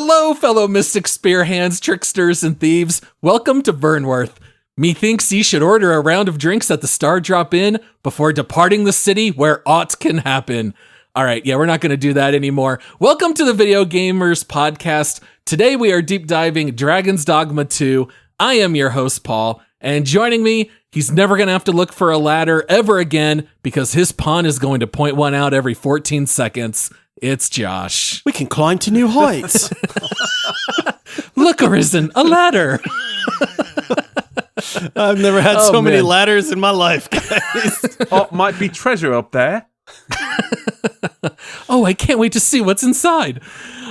Hello, fellow mystic spear hands, tricksters, and thieves. Welcome to Vernworth. Methinks ye should order a round of drinks at the Star Drop Inn before departing the city where aught can happen. All right, yeah, we're not going to do that anymore. Welcome to the Video Gamers Podcast. Today we are deep diving Dragon's Dogma 2. I am your host, Paul, and joining me, he's never going to have to look for a ladder ever again because his pawn is going to point one out every 14 seconds. It's Josh. We can climb to new heights. Look, Arisen, a ladder. I've never had so many ladders in my life, guys. Oh, might be treasure up there. Oh, I can't wait to see what's inside.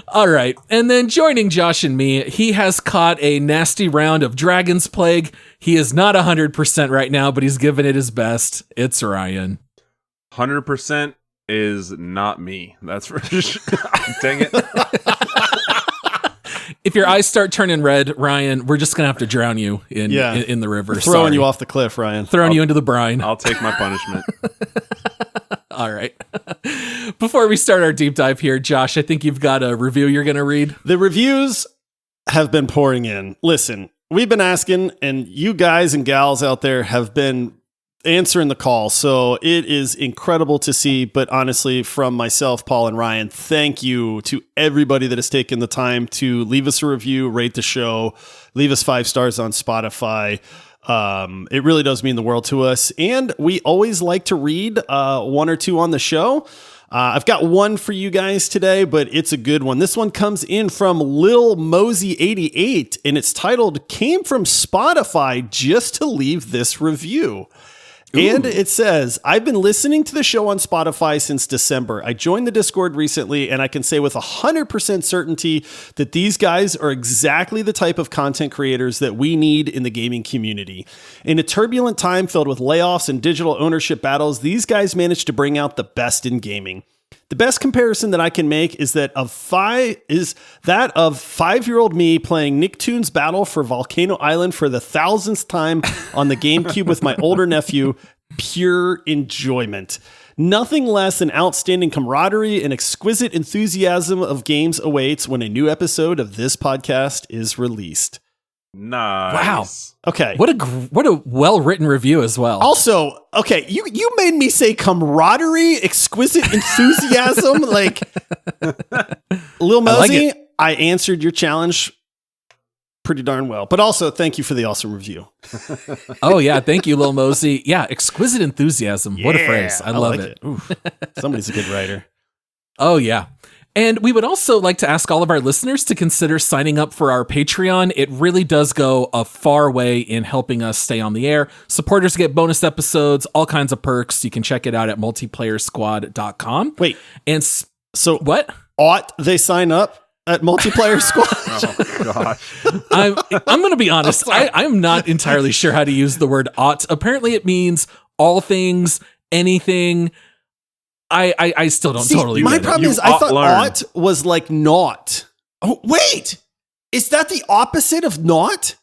All right. And then joining Josh and me, he has caught a nasty round of Dragon's Plague. He is not 100% right now, but he's given it his best. It's Ryan. 100% is not me. That's for sure. Dang it. If your eyes start turning red, Ryan, we're just going to have to drown you in the river. Throwing you off the cliff, Ryan. Throwing you into the brine. I'll take my punishment. All right. Before we start our deep dive here, Josh, I think you've got a review you're going to read. The reviews have been pouring in. Listen, we've been asking, and you guys and gals out there have been answering the call. So it is incredible to see. But honestly, from myself, Paul, and Ryan, thank you to everybody that has taken the time to leave us a review, rate the show, leave us 5 stars on Spotify. It really does mean the world to us. And we always like to read one or two on the show. I've got one for you guys today, but it's a good one. This one comes in from Lil Mosey88, and it's titled, "Came from Spotify just to leave this review." Ooh. And it says, "I've been listening to the show on Spotify since December. I joined the Discord recently, and I can say with 100% certainty that these guys are exactly the type of content creators that we need in the gaming community. In a turbulent time filled with layoffs and digital ownership battles, these guys managed to bring out the best in gaming. The best comparison that I can make is that of 5-year-old me playing Nicktoons Battle for Volcano Island for the 1000th time on the GameCube with my older nephew. Pure enjoyment. Nothing less than outstanding camaraderie and exquisite enthusiasm of games awaits when a new episode of this podcast is released." Nice. Wow. Okay. What a well-written review as well. Also, okay, you made me say camaraderie, exquisite enthusiasm, like Lil Mosey, I answered your challenge pretty darn well. But also, thank you for the awesome review. Oh, yeah. Thank you, Lil Mosey. Yeah, exquisite enthusiasm. What a phrase. I love like it. Somebody's a good writer. Oh, yeah. And we would also like to ask all of our listeners to consider signing up for our Patreon. It really does go a far way in helping us stay on the air. Supporters get bonus episodes, all kinds of perks. You can check it out at multiplayersquad.com. Wait. And so what? Ought they sign up at Multiplayer Squad? Oh, gosh. I'm going to be honest. I'm not entirely sure how to use the word ought. Apparently it means all things, anything. I still don't totally my get it. problem is I thought ought was like not. Oh, wait. Is that the opposite of not?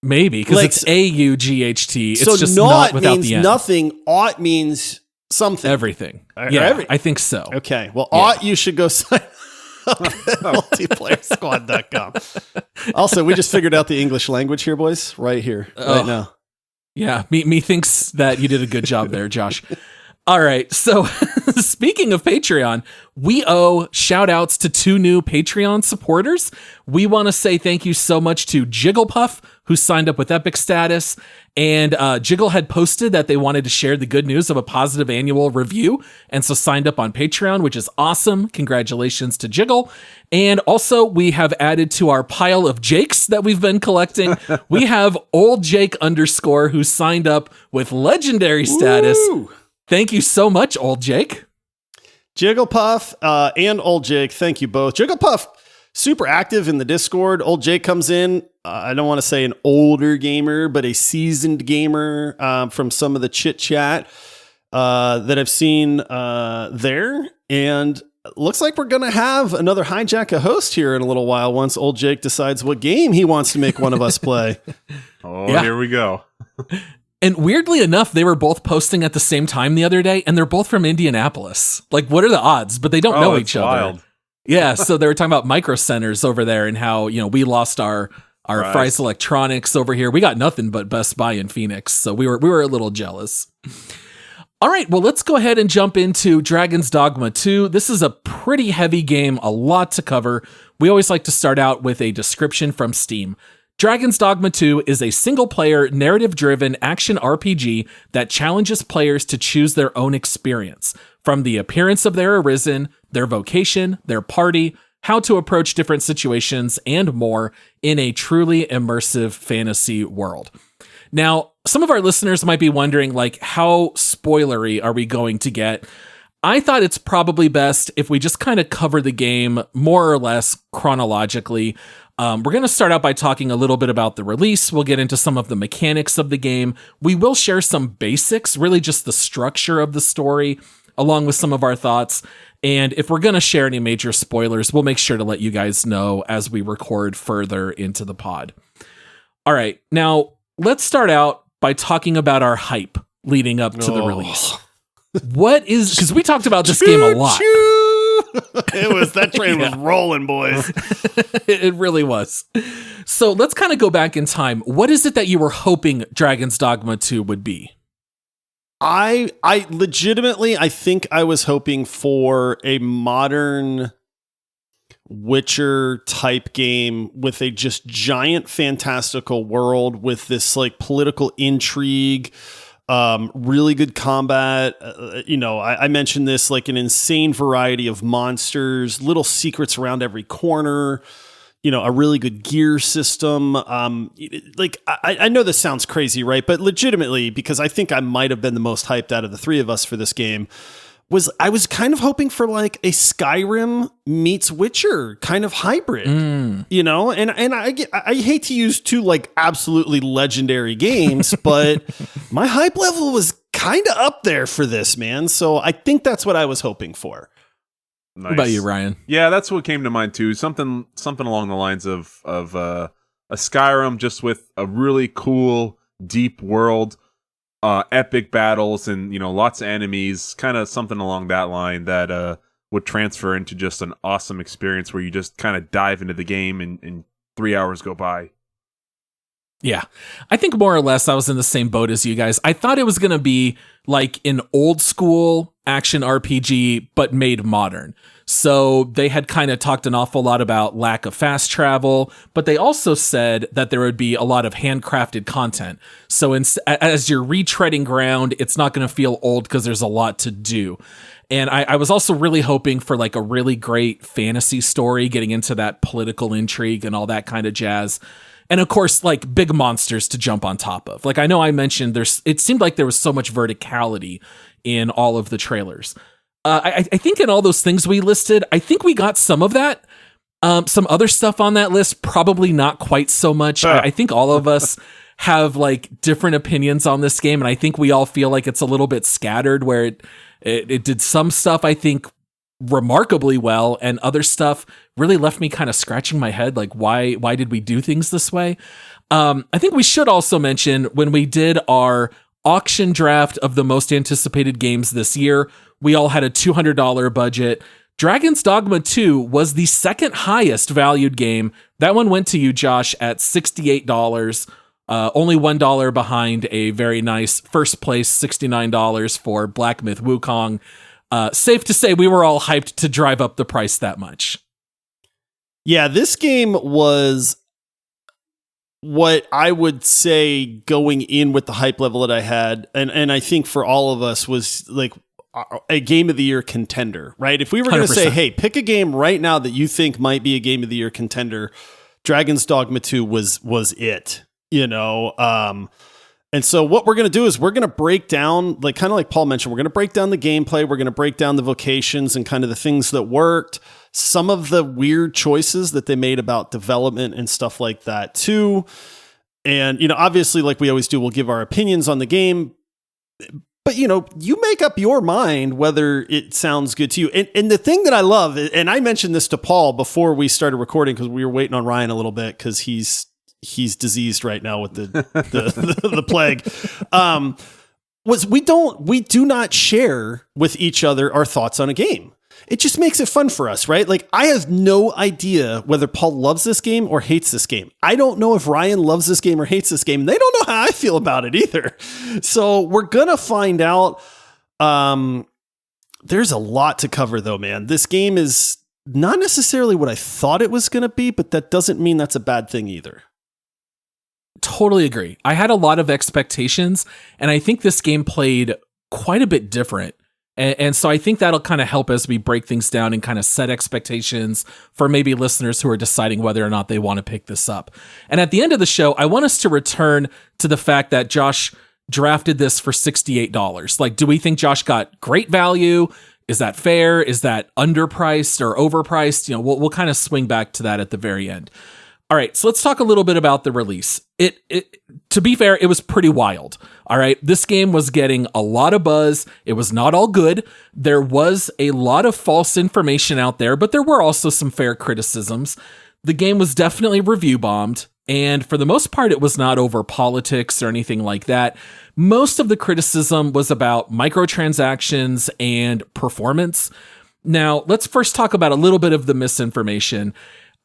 Maybe, because like, it's AUGHT. It's so just not not without means the end. Nothing. Ought means something. Everything. Yeah, I think so. Okay. Well, ought you should go sign up at multiplayersquad.com. Also, we just figured out the English language here, boys, right here, right now. Yeah, me thinks that you did a good job there, Josh. All right, so speaking of Patreon, we owe shout-outs to 2 new Patreon supporters. We want to say thank you so much to Jigglepuff, who signed up with Epic status, and Jiggle had posted that they wanted to share the good news of a positive annual review, and so signed up on Patreon, which is awesome. Congratulations to Jiggle. And also, we have added to our pile of Jakes that we've been collecting. We have Old Jake _ who signed up with legendary status. Woo! Thank you so much, Old Jake. Jigglepuff and Old Jake, thank you both. Jigglepuff, super active in the Discord. Old Jake comes in, I don't want to say an older gamer, but a seasoned gamer from some of the chit chat that I've seen there. And looks like we're going to have another Hijack a Host here in a little while once Old Jake decides what game he wants to make one of us play. Here we go. And weirdly enough, they were both posting at the same time the other day, and they're both from Indianapolis. Like, what are the odds? But they don't know each other. Yeah, so they were talking about micro centers over there and how, we lost our Fry's Electronics over here. We got nothing but Best Buy in Phoenix, so we were a little jealous. All right, well, let's go ahead and jump into Dragon's Dogma 2. This is a pretty heavy game, a lot to cover. We always like to start out with a description from Steam. Dragon's Dogma 2 is a single-player, narrative-driven action RPG that challenges players to choose their own experience, from the appearance of their Arisen, their vocation, their party, how to approach different situations, and more in a truly immersive fantasy world. Now, some of our listeners might be wondering, how spoilery are we going to get? I thought it's probably best if we just kind of cover the game more or less chronologically. We're going to start out by talking a little bit about the release. We'll get into some of the mechanics of the game. We will share some basics, really just the structure of the story, along with some of our thoughts. And if we're going to share any major spoilers, we'll make sure to let you guys know as we record further into the pod. All right, now let's start out by talking about our hype leading up to the release. What is, because we talked about this game a lot. That train was rolling, boys. It really was. So let's kind of go back in time. What is it that you were hoping Dragon's Dogma 2 would be? I legitimately, I think I was hoping for a modern Witcher type game with a just giant fantastical world with this political intrigue, really good combat. I mentioned this, an insane variety of monsters, little secrets around every corner, a really good gear system. I know this sounds crazy, right? But legitimately, because I think I might have been the most hyped out of the three of us for this game, I was kind of hoping for a Skyrim meets Witcher kind of hybrid, and I hate to use two absolutely legendary games, but my hype level was kind of up there for this, man. So I think that's what I was hoping for. Nice. What about you, Ryan? Yeah, that's what came to mind too. Something along the lines of a Skyrim, just with a really cool, deep world, epic battles, and lots of enemies. Kind of something along that line that would transfer into just an awesome experience where you just kind of dive into the game and 3 hours go by. Yeah, I think more or less I was in the same boat as you guys. I thought it was going to be an old school action RPG, but made modern. So they had kind of talked an awful lot about lack of fast travel, but they also said that there would be a lot of handcrafted content. So as you're retreading ground, it's not going to feel old because there's a lot to do. And I was also really hoping for a really great fantasy story, getting into that political intrigue and all that kind of jazz. And of course, big monsters to jump on top of. I know I mentioned it seemed like there was so much verticality in all of the trailers. I think in all those things we listed, I think we got some of that. Some other stuff on that list, probably not quite so much. I think all of us have different opinions on this game. And I think we all feel like it's a little bit scattered, where it did some stuff, I think, remarkably well, and other stuff really left me kind of scratching my head, why did we do things this way? I think we should also mention, when we did our auction draft of the most anticipated games this year, we all had a $200 budget. Dragon's Dogma 2 was the second highest valued game. That one went to you, Josh, at $68, only $1 behind a very nice first place $69 for Black Myth Wukong. Safe to say we were all hyped to drive up the price that much. Yeah, this game was what I would say going in with the hype level that I had, and I think for all of us was a game of the year contender, right? If we were going to say, hey, pick a game right now that you think might be a game of the year contender, Dragon's Dogma 2 was it, And so what we're going to do is we're going to break down, kind of like Paul mentioned, we're going to break down the gameplay. We're going to break down the vocations and kind of the things that worked, some of the weird choices that they made about development and stuff like that too. And, obviously, like we always do, we'll give our opinions on the game. But, you make up your mind whether it sounds good to you. And the thing that I love, and I mentioned this to Paul before we started recording because we were waiting on Ryan a little bit because he's diseased right now with the plague. We do not share with each other our thoughts on a game. it just makes it fun for us, right? Like, I have no idea whether Paul loves this game or hates this game. I don't know if Ryan loves this game or hates this game. They don't know how I feel about it either. So we're going to find out. There's a lot to cover though, man. This game is not necessarily what I thought it was going to be, but that doesn't mean that's a bad thing either. Totally agree. I had a lot of expectations, and I think this game played quite a bit different. And so I think that'll kind of help as we break things down and kind of set expectations for maybe listeners who are deciding whether or not they want to pick this up. And at the end of the show, I want us to return to the fact that Josh drafted this for $68. Like, do we think Josh got great value? Is that fair? Is that underpriced or overpriced? You know, we'll kind of swing back to that at the very end. All right, so let's talk a little bit about the release. To be fair, it was pretty wild. All right, this game was getting a lot of buzz. It was not all good. There was a lot of false information out there, but there were also some fair criticisms. The game was definitely review bombed, and for the most part, it was not over politics or anything like that. Most of the criticism was about microtransactions and performance. Now, let's first talk about a little bit of the misinformation.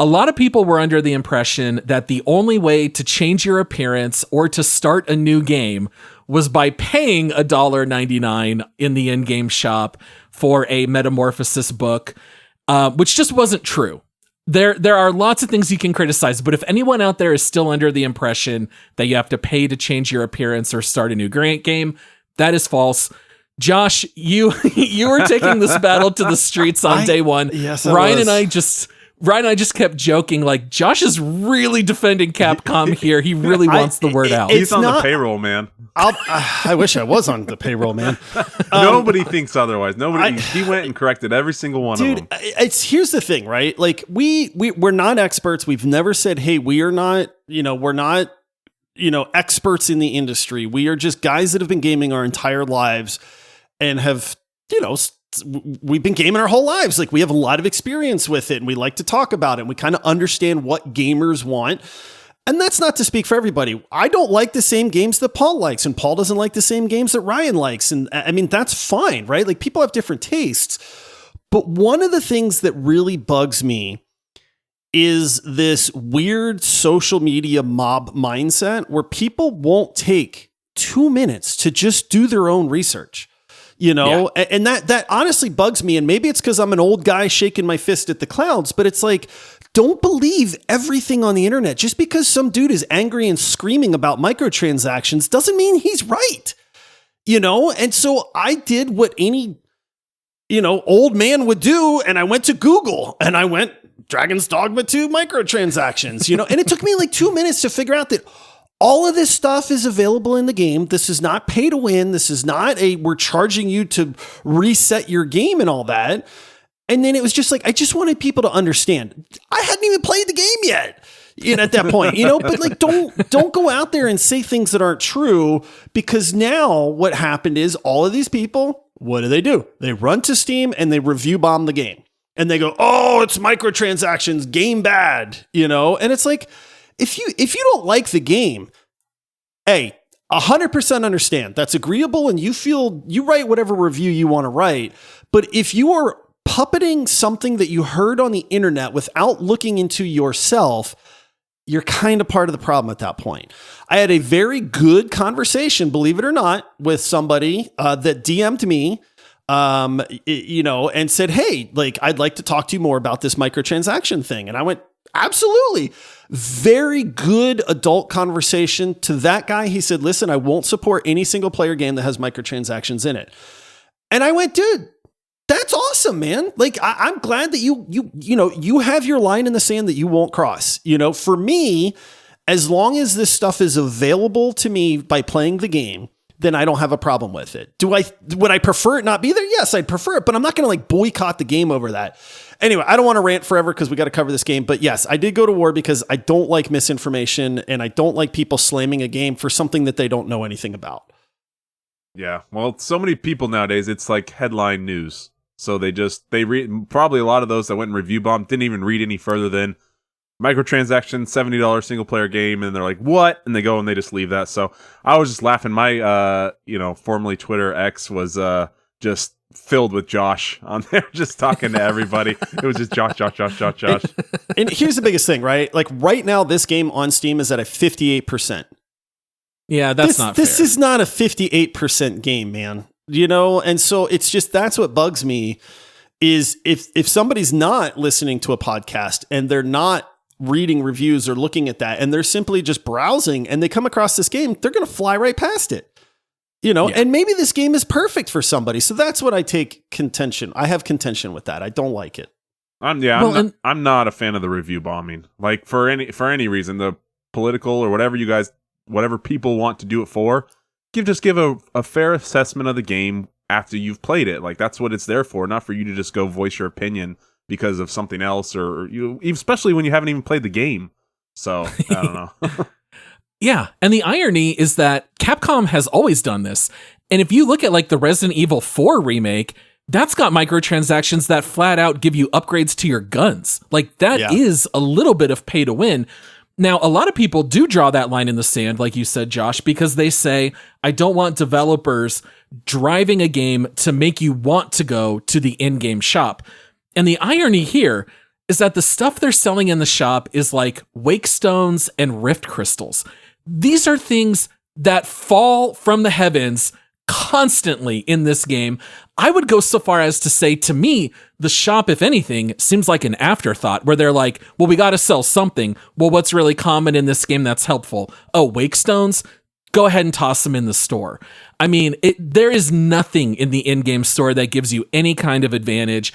A lot of people were under the impression that the only way to change your appearance or to start a new game was by paying $1.99 in the in-game shop for a Metamorphosis book, which just wasn't true. There are lots of things you can criticize, but if anyone out there is still under the impression that you have to pay to change your appearance or start a new game, that is false. Josh, you were taking this battle to the streets on day one. Yes, Ryan and I just kept joking, like, Josh is really defending Capcom here. He really wants the word out. He's on the payroll, man. I wish I was on the payroll, man. Nobody thinks otherwise. He went and corrected every single one of them. Here's the thing, right? Like, we're not experts. We've never said, hey, we're not experts in the industry. We are just guys that have been gaming our entire lives and have, we've been gaming our whole lives. Like, we have a lot of experience with it and we like to talk about it. And we kind of understand what gamers want. And that's not to speak for everybody. I don't like the same games that Paul likes, and Paul doesn't like the same games that Ryan likes. And I mean, that's fine, right? Like, people have different tastes. But one of the things that really bugs me is this weird social media mob mindset where people won't take 2 minutes to just do their own research. And that honestly bugs me. And maybe it's because I'm an old guy shaking my fist at the clouds, but it's like, don't believe everything on the internet. Just because some dude is angry and screaming about microtransactions doesn't mean he's right. And so I did what any, old man would do. And I went to Google and I went Dragon's Dogma 2 microtransactions, and it took me like 2 minutes to figure out that all of this stuff is available in the game. This is not pay to win. This is not we're charging you to reset your game and all that. And then it was just like, I just wanted people to understand. I hadn't even played the game yet, at that point, but like, don't go out there and say things that aren't true, because now what happened is all of these people, what do? They run to Steam and they review bomb the game and they go, oh, it's microtransactions, game bad, and it's like, if you don't like the game, hey, 100% understand. That's agreeable, and you write whatever review you want to write. But if you are puppeting something that you heard on the internet without looking into yourself, you're kind of part of the problem at that point. I had a very good conversation, believe it or not, with somebody that DM'd me, and said, hey, like, I'd like to talk to you more about this microtransaction thing. And I went, absolutely. Very good adult conversation. To that guy, he said, listen, I won't support any single player game that has microtransactions in it. And I went, dude, that's awesome, man. Like, I'm glad that you have your line in the sand that you won't cross. For me, as long as this stuff is available to me by playing the game, then I don't have a problem with it. Would I prefer it not be there? Yes, I'd prefer it, but I'm not going to like boycott the game over that. Anyway, I don't want to rant forever because we got to cover this game. But yes, I did go to war because I don't like misinformation and I don't like people slamming a game for something that they don't know anything about. Yeah, well, so many people nowadays, it's like headline news. So they read, probably a lot of those that went and review bombed didn't even read any further than microtransaction, $70 single player game, and they're like, what? And they go and they just leave that. So I was just laughing. My, formerly Twitter X was just filled with Josh on there, just talking to everybody. It was just Josh. And here's the biggest thing, right? Like right now, this game on Steam is at a 58%. Yeah, that's not fair. This is not a 58% game, man. And so it's just, that's what bugs me is if somebody's not listening to a podcast and they're not reading reviews or looking at that and they're simply just browsing and they come across this game, they're going to fly right past it. And maybe this game is perfect for somebody. So that's what I take contention. I have contention with that. I don't like it. I'm not a fan of the review bombing. Like for any reason, the political or whatever people want to do it for, just give a fair assessment of the game after you've played it. Like that's what it's there for, not for you to just go voice your opinion because of something else or especially when you haven't even played the game. So I don't know. Yeah, and the irony is that Capcom has always done this. And if you look at like the Resident Evil 4 remake, that's got microtransactions that flat out give you upgrades to your guns. Like that is a little bit of pay to win. Now, a lot of people do draw that line in the sand, like you said, Josh, because they say, I don't want developers driving a game to make you want to go to the in-game shop. And the irony here is that the stuff they're selling in the shop is like wake stones and rift crystals. These are things that fall from the heavens constantly in this game. I would go so far as to say, to me, the shop, if anything, seems like an afterthought where they're like, well, we got to sell something. Well, what's really common in this game that's helpful? Oh, wake stones? Go ahead and toss them in the store. I mean, there is nothing in the in-game store that gives you any kind of advantage.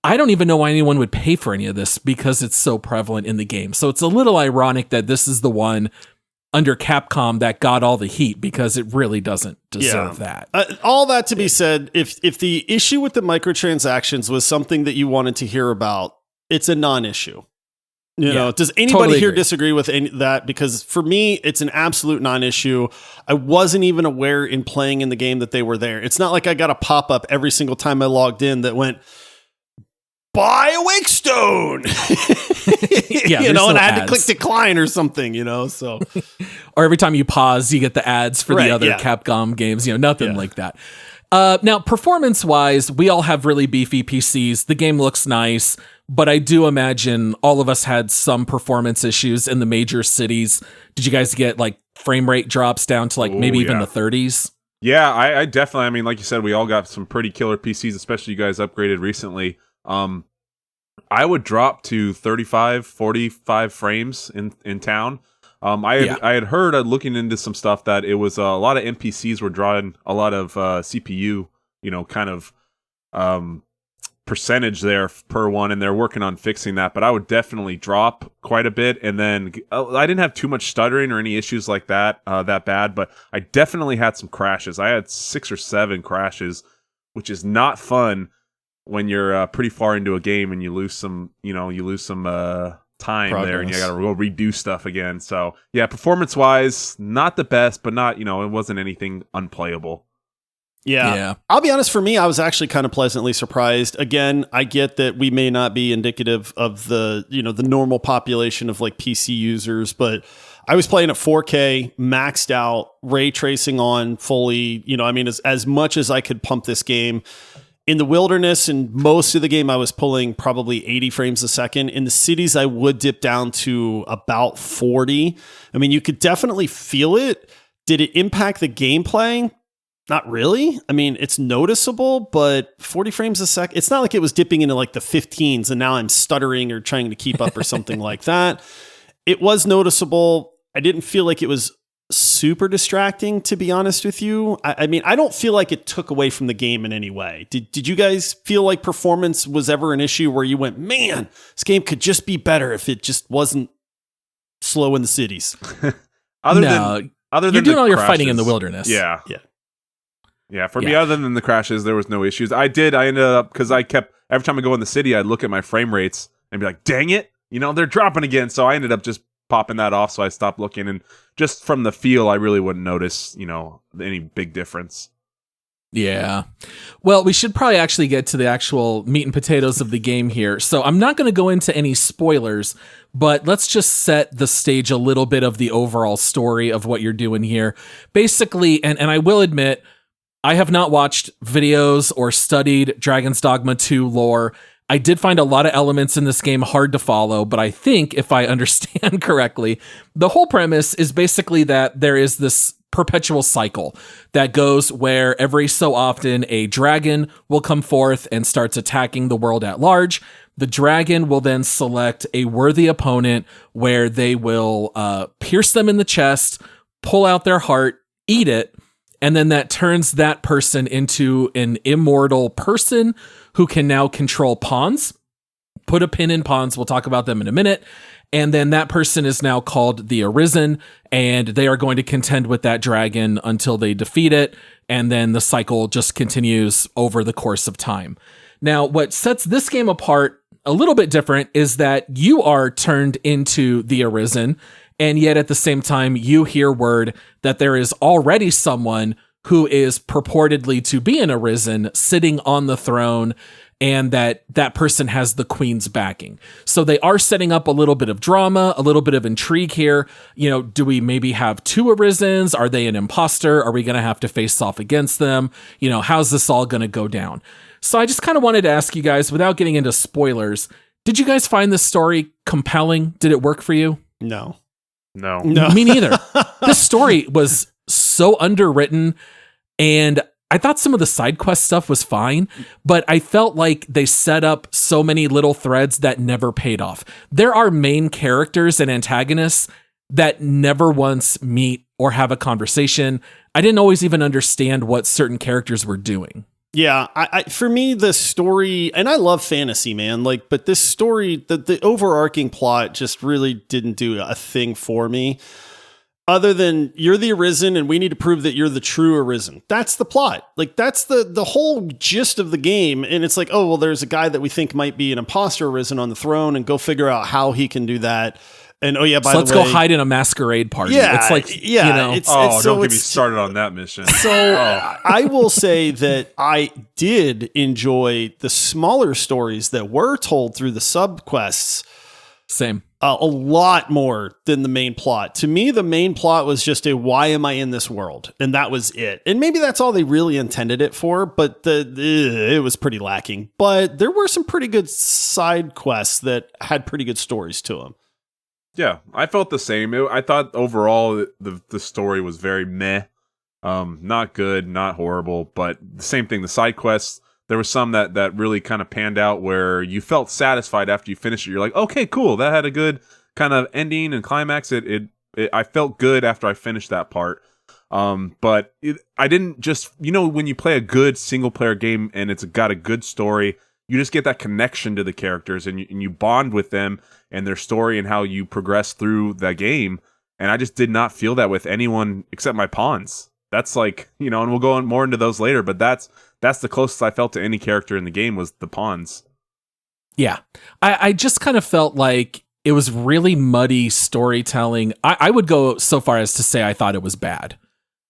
I don't even know why anyone would pay for any of this because it's so prevalent in the game. So it's a little ironic that this is the one under Capcom that got all the heat because it really doesn't deserve that. All that to be said, if the issue with the microtransactions was something that you wanted to hear about, it's a non-issue. Does anybody totally here agree. disagree with that? Because for me, it's an absolute non-issue. I wasn't even aware in playing in the game that they were there. It's not like I got a pop-up every single time I logged in that went, buy a wake stone. And I had to click decline or something, so. Or every time you pause, you get the ads for the other Capcom games, nothing like that. Now, performance-wise, we all have really beefy PCs. The game looks nice, but I do imagine all of us had some performance issues in the major cities. Did you guys get like frame rate drops down to like maybe even the 30s? Yeah, I definitely, I mean, like you said, we all got some pretty killer PCs, especially you guys upgraded recently. I would drop to 35, 45 frames in town. I had heard looking into some stuff that it was a lot of NPCs were drawing a lot of CPU, kind of percentage there per one, and they're working on fixing that. But I would definitely drop quite a bit, and then I didn't have too much stuttering or any issues like that that bad, but I definitely had some crashes. I had 6 or 7 crashes, which is not fun when you're pretty far into a game and you lose some time progress there, and you got to go redo stuff again. So yeah, performance wise, not the best, but not, it wasn't anything unplayable. Yeah. I'll be honest, for me, I was actually kind of pleasantly surprised. Again, I get that we may not be indicative of the, the normal population of like PC users, but I was playing at 4K, maxed out, ray tracing on fully, as much as I could pump this game. In the wilderness and most of the game, I was pulling probably 80 frames a second. In the cities, I would dip down to about 40. I mean, you could definitely feel it. Did it impact the gameplay? Not really. I mean, it's noticeable, but 40 frames a second, it's not like it was dipping into like the 15s and now I'm stuttering or trying to keep up or something like that. It was noticeable. I didn't feel like it was super distracting, to be honest with you. I mean, I don't feel like it took away from the game in any way. Did you guys feel like performance was ever an issue where you went, man, this game could just be better if it just wasn't slow in the cities? other than you're doing all your crashes, fighting in the wilderness. Yeah. For me, other than the crashes, there was no issues. I ended up, because every time I go in the city, I'd look at my frame rates and be like, dang it, they're dropping again. So I ended up just popping that off, so I stopped looking, and just from the feel, I really wouldn't notice, any big difference. Yeah. Well, we should probably actually get to the actual meat and potatoes of the game here. So I'm not going to go into any spoilers, but let's just set the stage a little bit of the overall story of what you're doing here. Basically, and I will admit, I have not watched videos or studied Dragon's Dogma 2 lore. I did find a lot of elements in this game hard to follow, but I think if I understand correctly, the whole premise is basically that there is this perpetual cycle that goes where every so often a dragon will come forth and starts attacking the world at large. The dragon will then select a worthy opponent where they will pierce them in the chest, pull out their heart, eat it, and then that turns that person into an immortal person who can now control pawns. Put a pin in pawns. We'll talk about them in a minute. And then that person is now called the Arisen, and they are going to contend with that dragon until they defeat it. And then the cycle just continues over the course of time. Now, what sets this game apart a little bit different is that you are turned into the Arisen, and yet at the same time, you hear word that there is already someone who is purportedly to be an Arisen sitting on the throne, and that person has the queen's backing. So they are setting up a little bit of drama, a little bit of intrigue here. You know, do we maybe have two Arisens? Are they an imposter? Are we going to have to face off against them? You know, how's this all going to go down? So I just kind of wanted to ask you guys, without getting into spoilers, did you guys find this story compelling? Did it work for you? No. Me neither. This story was so underwritten, and I thought some of the side quest stuff was fine, but I felt like they set up so many little threads that never paid off. There are main characters and antagonists that never once meet or have a conversation. I didn't always even understand what certain characters were doing. Yeah, I for me, the story, and I love fantasy, man, like, but this story, the overarching plot just really didn't do a thing for me. Other than you're the Arisen and we need to prove that you're the true Arisen. That's the plot. Like, that's the whole gist of the game. And it's like, oh, well, there's a guy that we think might be an imposter Arisen on the throne, and go figure out how he can do that. And oh yeah, by the way, let's go hide in a masquerade party. Yeah, it's like, yeah, you know, don't get me started on that mission. So I will say that I did enjoy the smaller stories that were told through the subquests. Same. A lot more than the main plot. To me, the main plot was just a why am I in this world? And that was it. And maybe that's all they really intended it for, but it was pretty lacking. But there were some pretty good side quests that had pretty good stories to them. Yeah, I felt the same. I thought overall the story was very meh. Not good, not horrible, but the same thing. The side quests, there was some that really kind of panned out where you felt satisfied after you finished it. You're like, okay, cool. That had a good kind of ending and climax. I felt good after I finished that part. But I didn't just, when you play a good single player game and it's got a good story, you just get that connection to the characters and you bond with them and their story and how you progress through the game. And I just did not feel that with anyone except my pawns. That's like, and we'll go on more into those later, but that's the closest I felt to any character in the game was the pawns. Yeah. I just kind of felt like it was really muddy storytelling. I would go so far as to say I thought it was bad.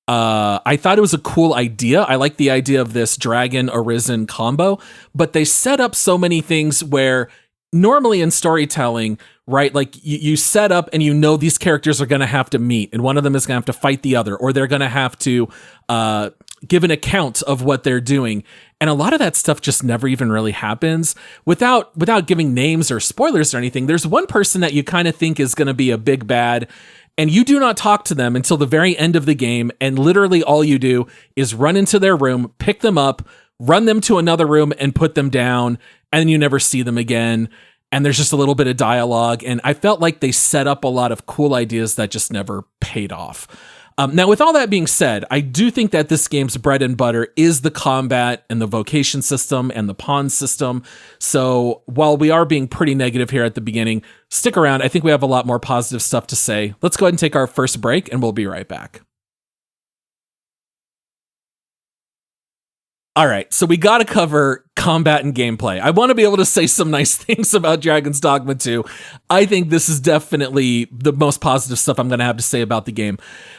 I thought it was a cool idea. I like the idea of this dragon Arisen combo, but they set up so many things where normally in storytelling, right? Like you set up and these characters are going to have to meet, and one of them is going to have to fight the other, or they're going to have to give an account of what they're doing. And a lot of that stuff just never even really happens. Without giving names or spoilers or anything, there's one person that you kind of think is going to be a big bad, and you do not talk to them until the very end of the game, and literally all you do is run into their room, pick them up, run them to another room, and put them down, and you never see them again. And there's just a little bit of dialogue, and I felt like they set up a lot of cool ideas that just never paid off. Now, with all that being said, I do think that this game's bread and butter is the combat and the vocation system and the pawn system. So while we are being pretty negative here at the beginning, stick around. I think we have a lot more positive stuff to say. Let's go ahead and take our first break, and we'll be right back. All right, so we got to cover combat and gameplay. I want to be able to say some nice things about Dragon's Dogma 2. I think this is definitely the most positive stuff I'm going to have to say about the game.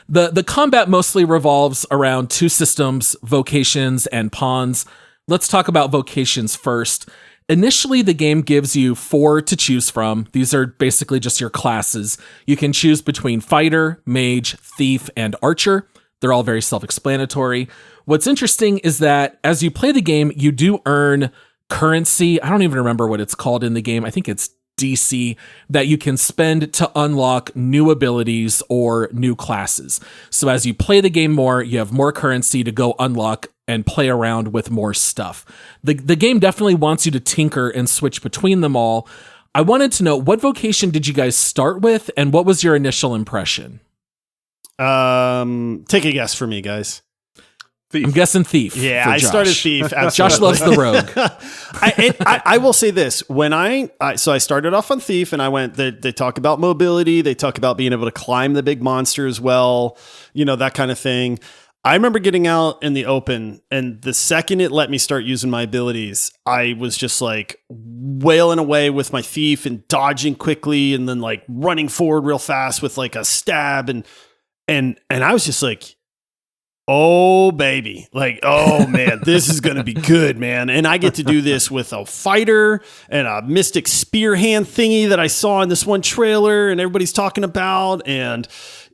The combat mostly revolves around two systems, vocations and pawns. Let's talk about vocations first. Initially, the game gives you 4 to choose from. These are basically just your classes. You can choose between fighter, mage, thief, and archer. They're all very self-explanatory. What's interesting is that as you play the game, you do earn currency. I don't even remember what it's called in the game. I think it's DC, that you can spend to unlock new abilities or new classes. So as you play the game more, you have more currency to go unlock and play around with more stuff. The game definitely wants you to tinker and switch between them all. I wanted to know, what vocation did you guys start with, and what was your initial impression? Take a guess for me, guys. Thief. I'm guessing thief. Yeah, I started thief. Absolutely. Josh loves the rogue. I will say this: when I started off on thief, and I went. They talk about mobility. They talk about being able to climb the big monster as well. You know, that kind of thing. I remember getting out in the open, and the second it let me start using my abilities, I was just like wailing away with my thief and dodging quickly, and then like running forward real fast with like a stab, and I was just like, oh baby, like, oh man, this is going to be good, man. And I get to do this with a fighter and a mystic spear hand thingy that I saw in this one trailer and everybody's talking about. And,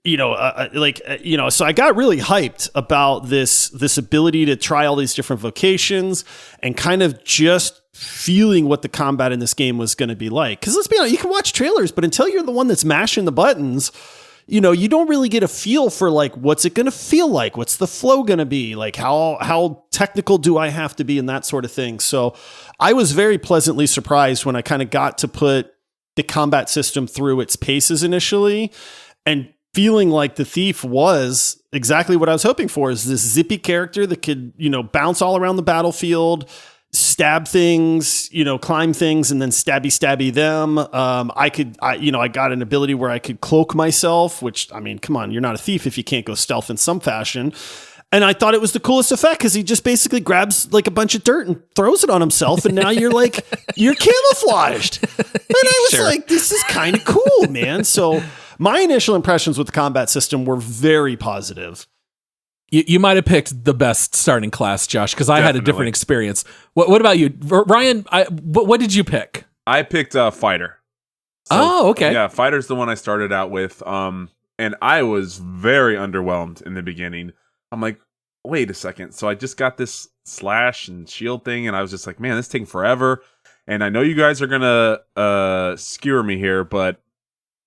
so I got really hyped about this ability to try all these different vocations and kind of just feeling what the combat in this game was going to be like. Cause let's be honest, you can watch trailers, but until you're the one that's mashing the buttons, you know, you don't really get a feel for like, what's it going to feel like? What's the flow going to be? Like how technical do I have to be and that sort of thing. So I was very pleasantly surprised when I kind of got to put the combat system through its paces initially and feeling like the thief was exactly what I was hoping for, is this zippy character that could, you know, bounce all around the battlefield, stab things, you know, climb things, and then stabby them. I got an ability where I could cloak myself, which, I mean, come on, you're not a thief if you can't go stealth in some fashion. And I thought it was the coolest effect because he just basically grabs like a bunch of dirt and throws it on himself. And now you're like, you're camouflaged. And I was like, this is kind of cool, man. So my initial impressions with the combat system were very positive. You might have picked the best starting class, Josh, because I had a different experience. What about you, Ryan? What did you pick? I picked fighter. So, okay. Yeah, fighter's the one I started out with, and I was very underwhelmed in the beginning. I'm like, wait a second. So I just got this slash and shield thing, and I was just like, man, this is taking forever. And I know you guys are gonna skewer me here, but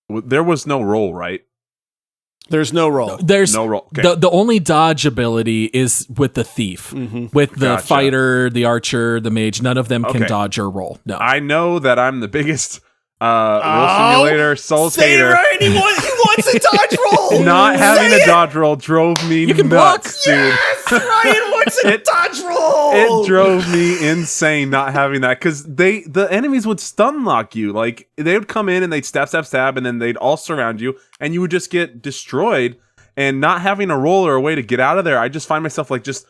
there was no roll, right? There's no roll. There's no roll. Okay. The only dodge ability is with the thief. Mm-hmm. With the fighter, the archer, the mage, none of them can dodge or roll. No. I know that I'm the biggest roll simulator Souls hater. Right. He wants a dodge roll. Not having a dodge roll drove me nuts, dude. Yes, Ryan wants a dodge roll. It drove me insane not having that, because the enemies would stun lock you. Like, they would come in and they'd stab, and then they'd all surround you, and you would just get destroyed. And not having a roll or a way to get out of there, I just find myself like just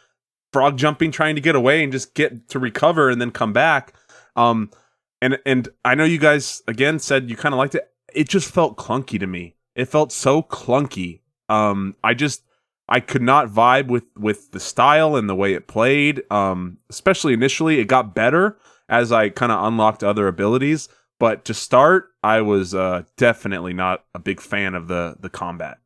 frog jumping, trying to get away and just get to recover and then come back. And I know you guys again said you kind of liked it. It just felt clunky to me. It felt so clunky. I could not vibe with the style and the way it played. Especially initially, it got better as I kind of unlocked other abilities. But to start, I was definitely not a big fan of the combat.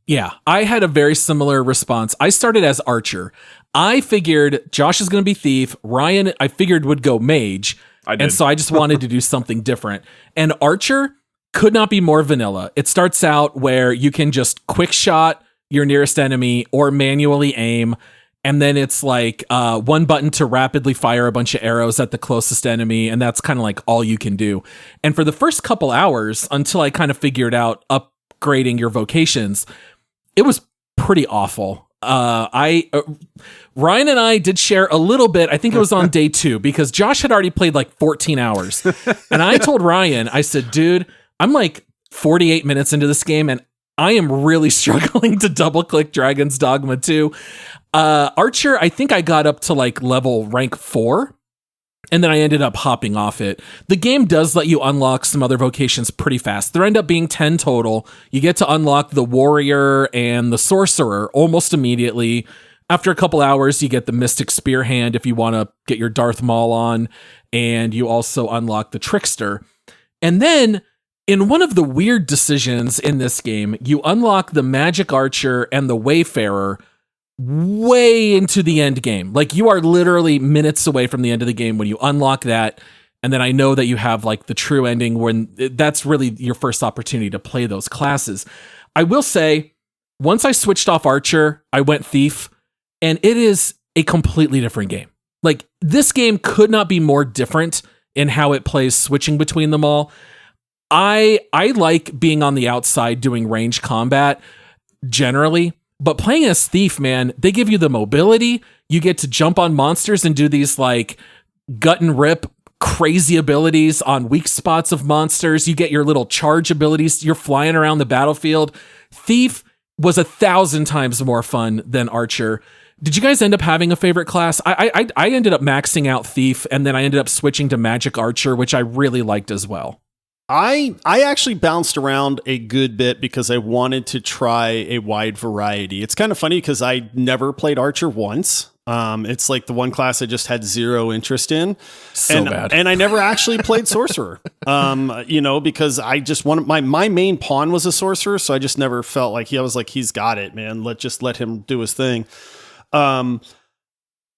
Yeah, I had a very similar response. I started as archer. I figured Josh is going to be thief. Ryan, I figured, would go mage. And so I just wanted to do something different. And archer could not be more vanilla. It starts out where you can just quick shot your nearest enemy or manually aim. And then it's like one button to rapidly fire a bunch of arrows at the closest enemy. And that's kind of like all you can do. And for the first couple hours, until I kind of figured out upgrading your vocations, it was pretty awful. Ryan and I did share a little bit. I think it was on day 2 because Josh had already played like 14 hours. And I told Ryan, I said, dude, I'm like 48 minutes into this game and I am really struggling to double click Dragon's Dogma 2. Archer, I think I got up to like level rank 4. And then I ended up hopping off it. The game does let you unlock some other vocations pretty fast. There end up being 10 total. You get to unlock the warrior and the sorcerer almost immediately. After a couple hours, you get the mystic spear hand if you want to get your Darth Maul on. And you also unlock the trickster. And then In one of the weird decisions in this game, you unlock the Magic Archer and the Wayfarer way into the end game. Like, you are literally minutes away from the end of the game when you unlock that. And then I know that you have like the true ending when that's really your first opportunity to play those classes. I will say, once I switched off Archer, I went Thief, and it is a completely different game. Like, this game could not be more different in how it plays, switching between them all. I like being on the outside doing range combat generally, but playing as Thief, man, they give you the mobility. You get to jump on monsters and do these like gut and rip crazy abilities on weak spots of monsters. You get your little charge abilities. You're flying around the battlefield. Thief was 1,000 times more fun than Archer. Did you guys end up having a favorite class? I ended up maxing out Thief, and then I ended up switching to Magic Archer, which I really liked as well. I actually bounced around a good bit because I wanted to try a wide variety. It's kind of funny because I never played Archer once. It's like the one class I just had zero interest in. So bad. And I never actually played Sorcerer, because I just wanted my main pawn was a Sorcerer. So I just never felt like I was like, he's got it, man. Let him do his thing.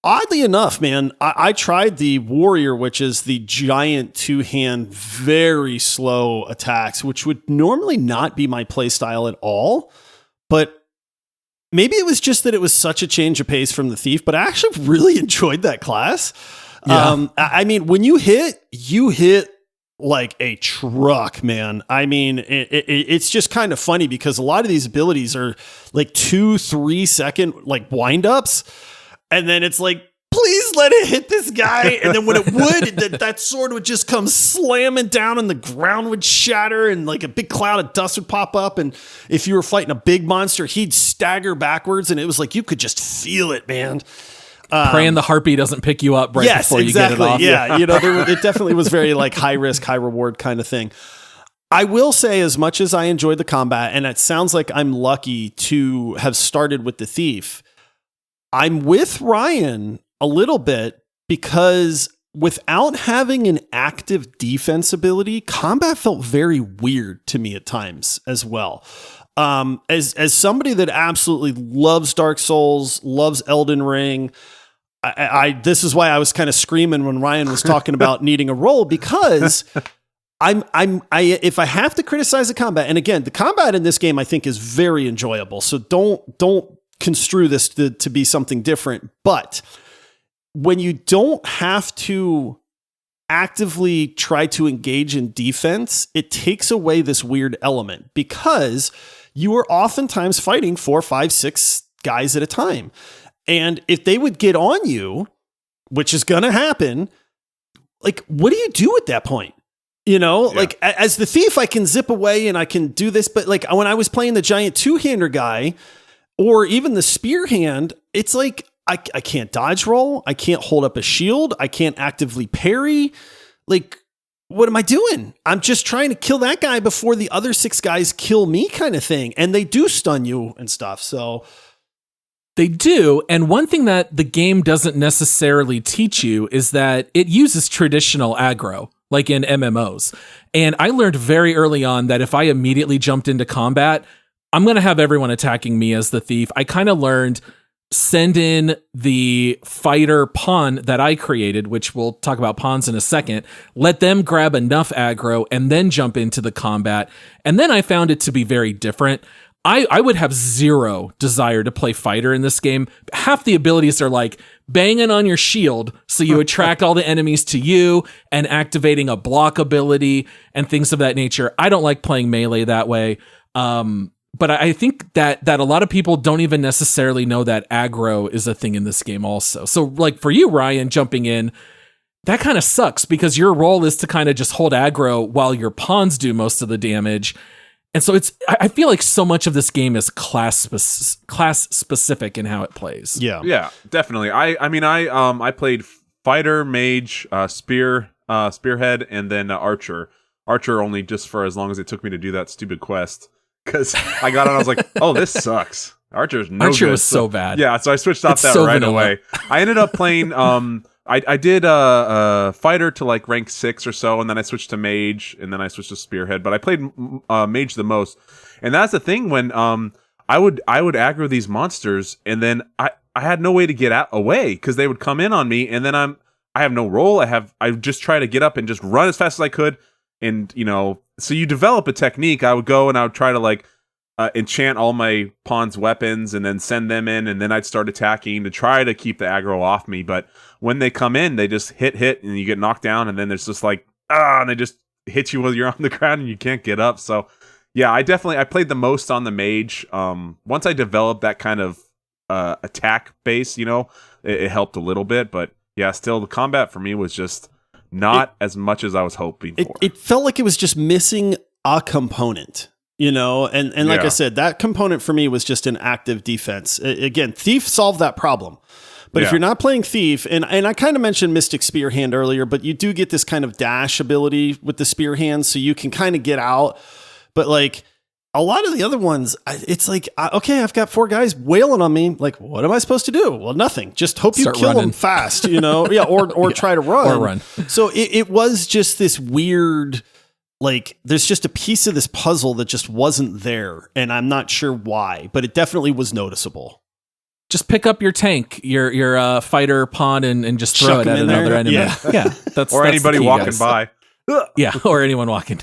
Oddly enough, man, I tried the Warrior, which is the giant 2-hand, very slow attacks, which would normally not be my play style at all. But maybe it was just that it was such a change of pace from the Thief, but I actually really enjoyed that class. Yeah. I mean, when you hit like a truck, man. I mean, it's just kind of funny because a lot of these abilities are like 2-3 second like wind-ups. And then it's like, please let it hit this guy. And then when it would, that sword would just come slamming down and the ground would shatter and like a big cloud of dust would pop up. And if you were fighting a big monster, he'd stagger backwards. And it was like, you could just feel it, man. Praying the harpy doesn't pick you up right before you get it off. Yeah, it definitely was very like high risk, high reward kind of thing. I will say, as much as I enjoyed the combat, and it sounds like I'm lucky to have started with the Thief, I'm with Ryan a little bit because without having an active defense ability, combat felt very weird to me at times as well. As somebody that absolutely loves Dark Souls, loves Elden Ring, this is why I was kind of screaming when Ryan was talking about needing a role, because if I have to criticize the combat, and again, the combat in this game I think is very enjoyable, so don't construe this to be something different. But when you don't have to actively try to engage in defense, it takes away this weird element because you are oftentimes fighting 4, 5, 6 guys at a time. And if they would get on you, which is going to happen, like, what do you do at that point? Like as the Thief, I can zip away and I can do this. But like when I was playing the giant 2-hander guy or even the spear hand, it's like, I can't dodge roll. I can't hold up a shield. I can't actively parry. Like, what am I doing? I'm just trying to kill that guy before the other 6 guys kill me kind of thing. And they do stun you and stuff. So they do. And one thing that the game doesn't necessarily teach you is that it uses traditional aggro, like in MMOs. And I learned very early on that if I immediately jumped into combat, I'm going to have everyone attacking me as the Thief. I kind of learned send in the fighter pawn that I created, which we'll talk about pawns in a second, let them grab enough aggro and then jump into the combat. And then I found it to be very different. I would have zero desire to play fighter in this game. Half the abilities are like banging on your shield so you attract all the enemies to you and activating a block ability and things of that nature. I don't like playing melee that way. But I think that a lot of people don't even necessarily know that aggro is a thing in this game also. So like for you, Ryan, jumping in, that kind of sucks because your role is to kind of just hold aggro while your pawns do most of the damage. And so I feel like so much of this game is class specific in how it plays. Yeah, definitely. I played fighter, mage, spearhead, and then archer. Archer only just for as long as it took me to do that stupid quest. Because I got on, I was like, oh, this sucks. Archer was so bad. Yeah, so I switched off right away. I ended up playing I did a fighter to like rank 6 or so, and then I switched to mage, and then I switched to spearhead. But I played mage the most, and that's the thing when I would aggro these monsters, and then I had no way to get away because they would come in on me, and then I have no roll. I just try to get up and just run as fast as I could, and so you develop a technique. I would go and I would try to like enchant all my pawns' weapons and then send them in, and then I'd start attacking to try to keep the aggro off me. But when they come in, they just hit, and you get knocked down, and then there's just like and they just hit you while you're on the ground and you can't get up. So yeah, I played the most on the mage. Once I developed that kind of attack base, it helped a little bit, but yeah, still the combat for me was just not as much as I was hoping for. It felt like it was just missing a component. And like I said, that component for me was just an active defense. Again, Thief solved that problem. But if you're not playing Thief, and I kind of mentioned Mystic Spear Hand earlier, but you do get this kind of dash ability with the Spear Hand, so you can kind of get out. But like a lot of the other ones, it's like, okay, I've got 4 guys wailing on me. Like, what am I supposed to do? Well, nothing. Just hope you kill them fast, or try to run. Or run. So it was just this weird... Like, there's just a piece of this puzzle that just wasn't there, and I'm not sure why, but it definitely was noticeable. Just pick up your tank, your fighter pawn, and just throw it at another enemy. Yeah. That's anybody walking by. Yeah, or anyone walking.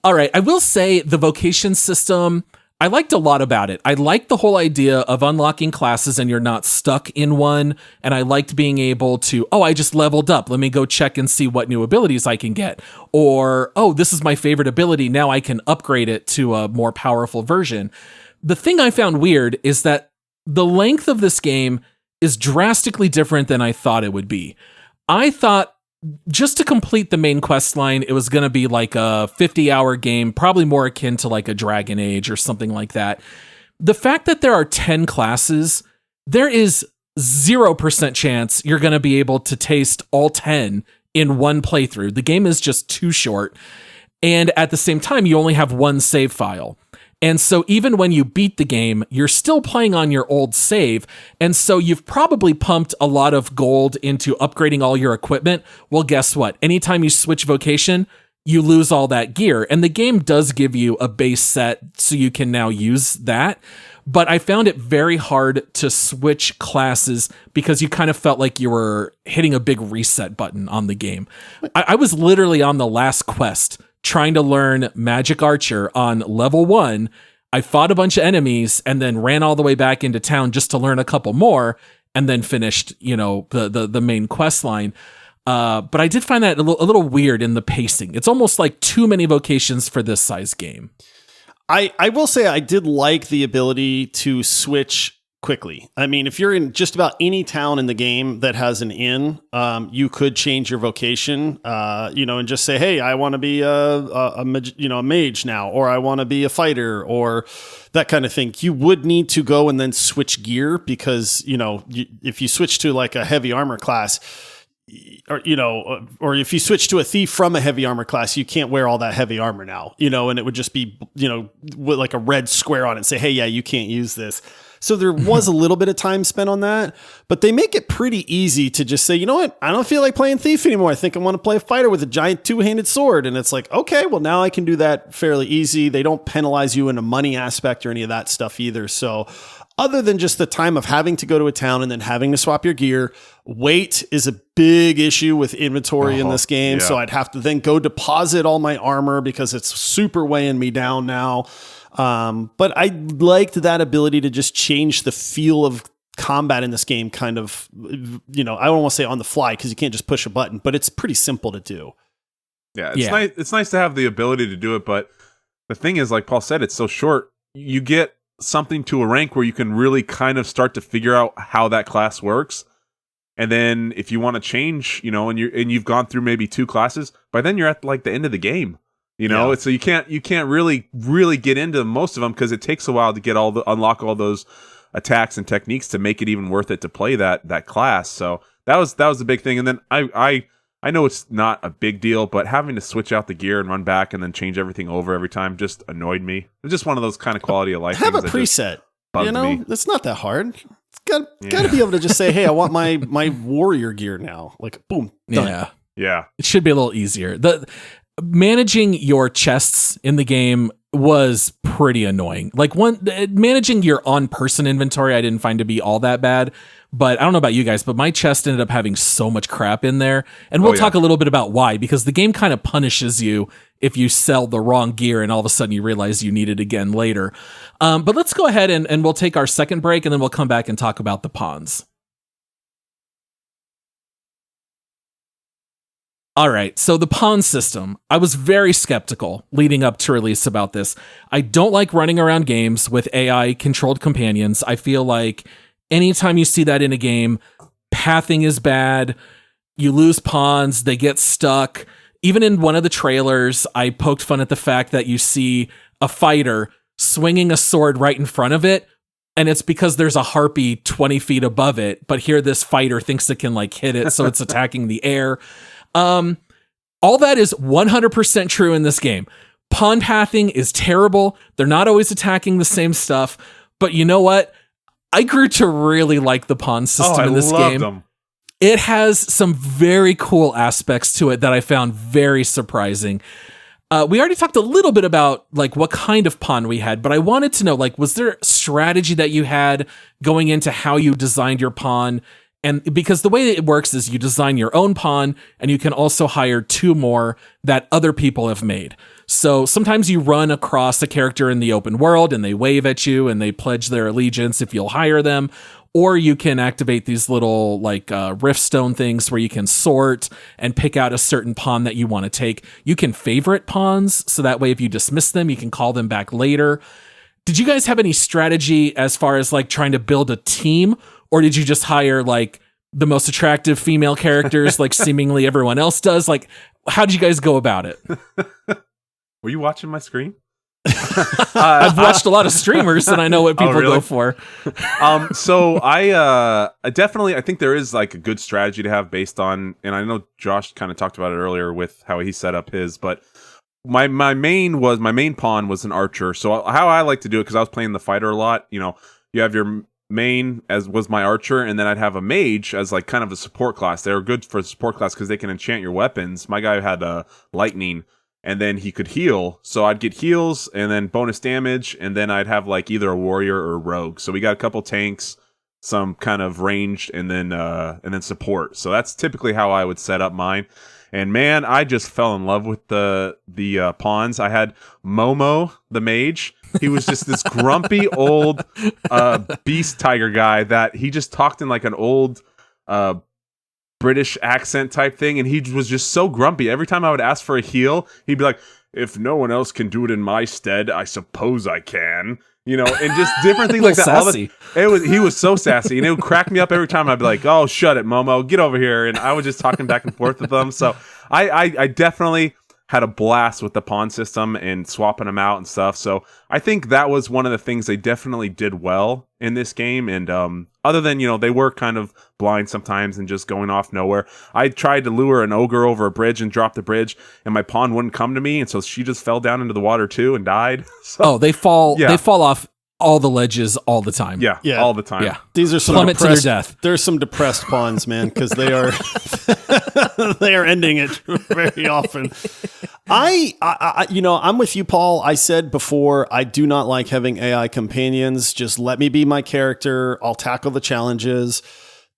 All right, I will say the vocation system, I liked a lot about it. I liked the whole idea of unlocking classes and you're not stuck in one. And I liked being able to, I just leveled up. Let me go check and see what new abilities I can get. Or, this is my favorite ability. Now I can upgrade it to a more powerful version. The thing I found weird is that the length of this game is drastically different than I thought it would be. I thought just to complete the main quest line, it was going to be like a 50-hour game, probably more akin to like a Dragon Age or something like that. The fact that there are 10 classes, there is 0% chance you're going to be able to taste all 10 in one playthrough. The game is just too short. And at the same time, you only have one save file. And so even when you beat the game, you're still playing on your old save. And so you've probably pumped a lot of gold into upgrading all your equipment. Well, guess what? Anytime you switch vocation, you lose all that gear. And the game does give you a base set so you can now use that. But I found it very hard to switch classes because you kind of felt like you were hitting a big reset button on the game. I was literally on the last quest trying to learn Magic Archer on level 1. I fought a bunch of enemies and then ran all the way back into town just to learn a couple more and then finished, the main quest line. But I did find that a little weird in the pacing. It's almost like too many vocations for this size game. I will say I did like the ability to switch quickly. I mean, if you're in just about any town in the game that has an inn, you could change your vocation, and just say, hey, I want to be a mage now, or I want to be a fighter, or that kind of thing. You would need to go and then switch gear because, if you switch to like a heavy armor class, or if you switch to a thief from a heavy armor class, you can't wear all that heavy armor now, and it would just be, with like a red square on it and say, hey, yeah, you can't use this. So there was a little bit of time spent on that, but they make it pretty easy to just say, you know what? I don't feel like playing thief anymore. I think I want to play a fighter with a giant 2-handed sword. And it's like, okay, well now I can do that fairly easy. They don't penalize you in a money aspect or any of that stuff either. So other than just the time of having to go to a town and then having to swap your gear, weight is a big issue with inventory in this game. Yeah. So I'd have to then go deposit all my armor because it's super weighing me down now. But I liked that ability to just change the feel of combat in this game kind of, I don't want to say on the fly because you can't just push a button, but it's pretty simple to do. Yeah, nice. It's nice to have the ability to do it, but the thing is, like Paul said, it's so short. You get something to a rank where you can really kind of start to figure out how that class works. And then if you want to change, and you've gone through maybe 2 classes, by then you're at like the end of the game. So you can't really get into most of them because it takes a while to unlock all those attacks and techniques to make it even worth it to play that class. So that was the big thing. And then I know it's not a big deal, but having to switch out the gear and run back and then change everything over every time just annoyed me. It's just one of those kind of quality of life things. Have a that preset. Bugged me. It's not that hard. It's gotta be able to just say, hey, I want my warrior gear now. Like, boom, done. Yeah. It should be a little easier. The managing your chests in the game was pretty annoying. Like managing your on-person inventory, I didn't find to be all that bad. But I don't know about you guys, but my chest ended up having so much crap in there. And we'll talk a little bit about why, because the game kind of punishes you if you sell the wrong gear and all of a sudden you realize you need it again later. But let's go ahead and we'll take our second break, and then we'll come back and talk about the pawns. All right, so the pawn system. I was very skeptical leading up to release about this. I don't like running around games with AI-controlled companions. I feel like anytime you see that in a game, pathing is bad, you lose pawns, they get stuck. Even in one of the trailers, I poked fun at the fact that you see a fighter swinging a sword right in front of it, and it's because there's a harpy 20 feet above it, but here this fighter thinks it can like hit it, so it's attacking the air. All that is 100% true in this game. Pawn pathing is terrible. They're not always attacking the same stuff, but you know what? I grew to really like the pawn system in this game. Them. It has some very cool aspects to it that I found very surprising. We already talked a little bit about like what kind of pawn we had, but I wanted to know, like, was there strategy that you had going into how you designed your pawn? And because the way it works is you design your own pawn, and you can also hire 2 more that other people have made. So sometimes you run across a character in the open world and they wave at you and they pledge their allegiance if you'll hire them. Or you can activate these little like rift stone things where you can sort and pick out a certain pawn that you want to take. You can favorite pawns, so that way if you dismiss them, you can call them back later. Did you guys have any strategy as far as like trying to build a team? Or did you just hire like the most attractive female characters like seemingly everyone else does? Like, how did you guys go about it? Were you watching my screen? I've watched a lot of streamers and I know what people go for. So I definitely, I think there is like a good strategy to have based on, and I know Josh kind of talked about it earlier with how he set up his, but my main pawn was an archer. So how I like to do it, because I was playing the fighter a lot, you know, you have your main as was my archer, and then I'd have a mage as like kind of a support class. They were good for the support class because they can enchant your weapons. My guy had lightning, and then he could heal. So I'd get heals and then bonus damage, and then I'd have like either a warrior or a rogue. So we got a couple tanks, some kind of ranged, and then support. So that's typically how I would set up mine. And man, I just fell in love with the pawns. I had Momo, the mage. He was just this grumpy old beast tiger guy that he just talked in like an old British accent type thing, and he was just so grumpy. Every time I would ask for a heal, he'd be like, "If no one else can do it in my stead, I suppose I can." You know, and just different things like that. Sassy. He was so sassy, and it would crack me up every time. I'd be like, "Oh, shut it, Momo, get over here!" And I was just talking back and forth with them. So I definitely had a blast with the pawn system and swapping them out and stuff. So I think that was one of the things they definitely did well in this game. And other than, you know, they were kind of blind sometimes and just going off nowhere. I tried to lure an ogre over a bridge and drop the bridge, and my pawn wouldn't come to me, and so she just fell down into the water too and died. So, they fall off all the ledges all the time. Yeah, all the time. Yeah. These are some plummet to their death. There's some depressed pawns, man, because they are they are ending it very often. I'm with you, Paul. I said before, I do not like having AI companions. Just let me be my character. I'll tackle the challenges.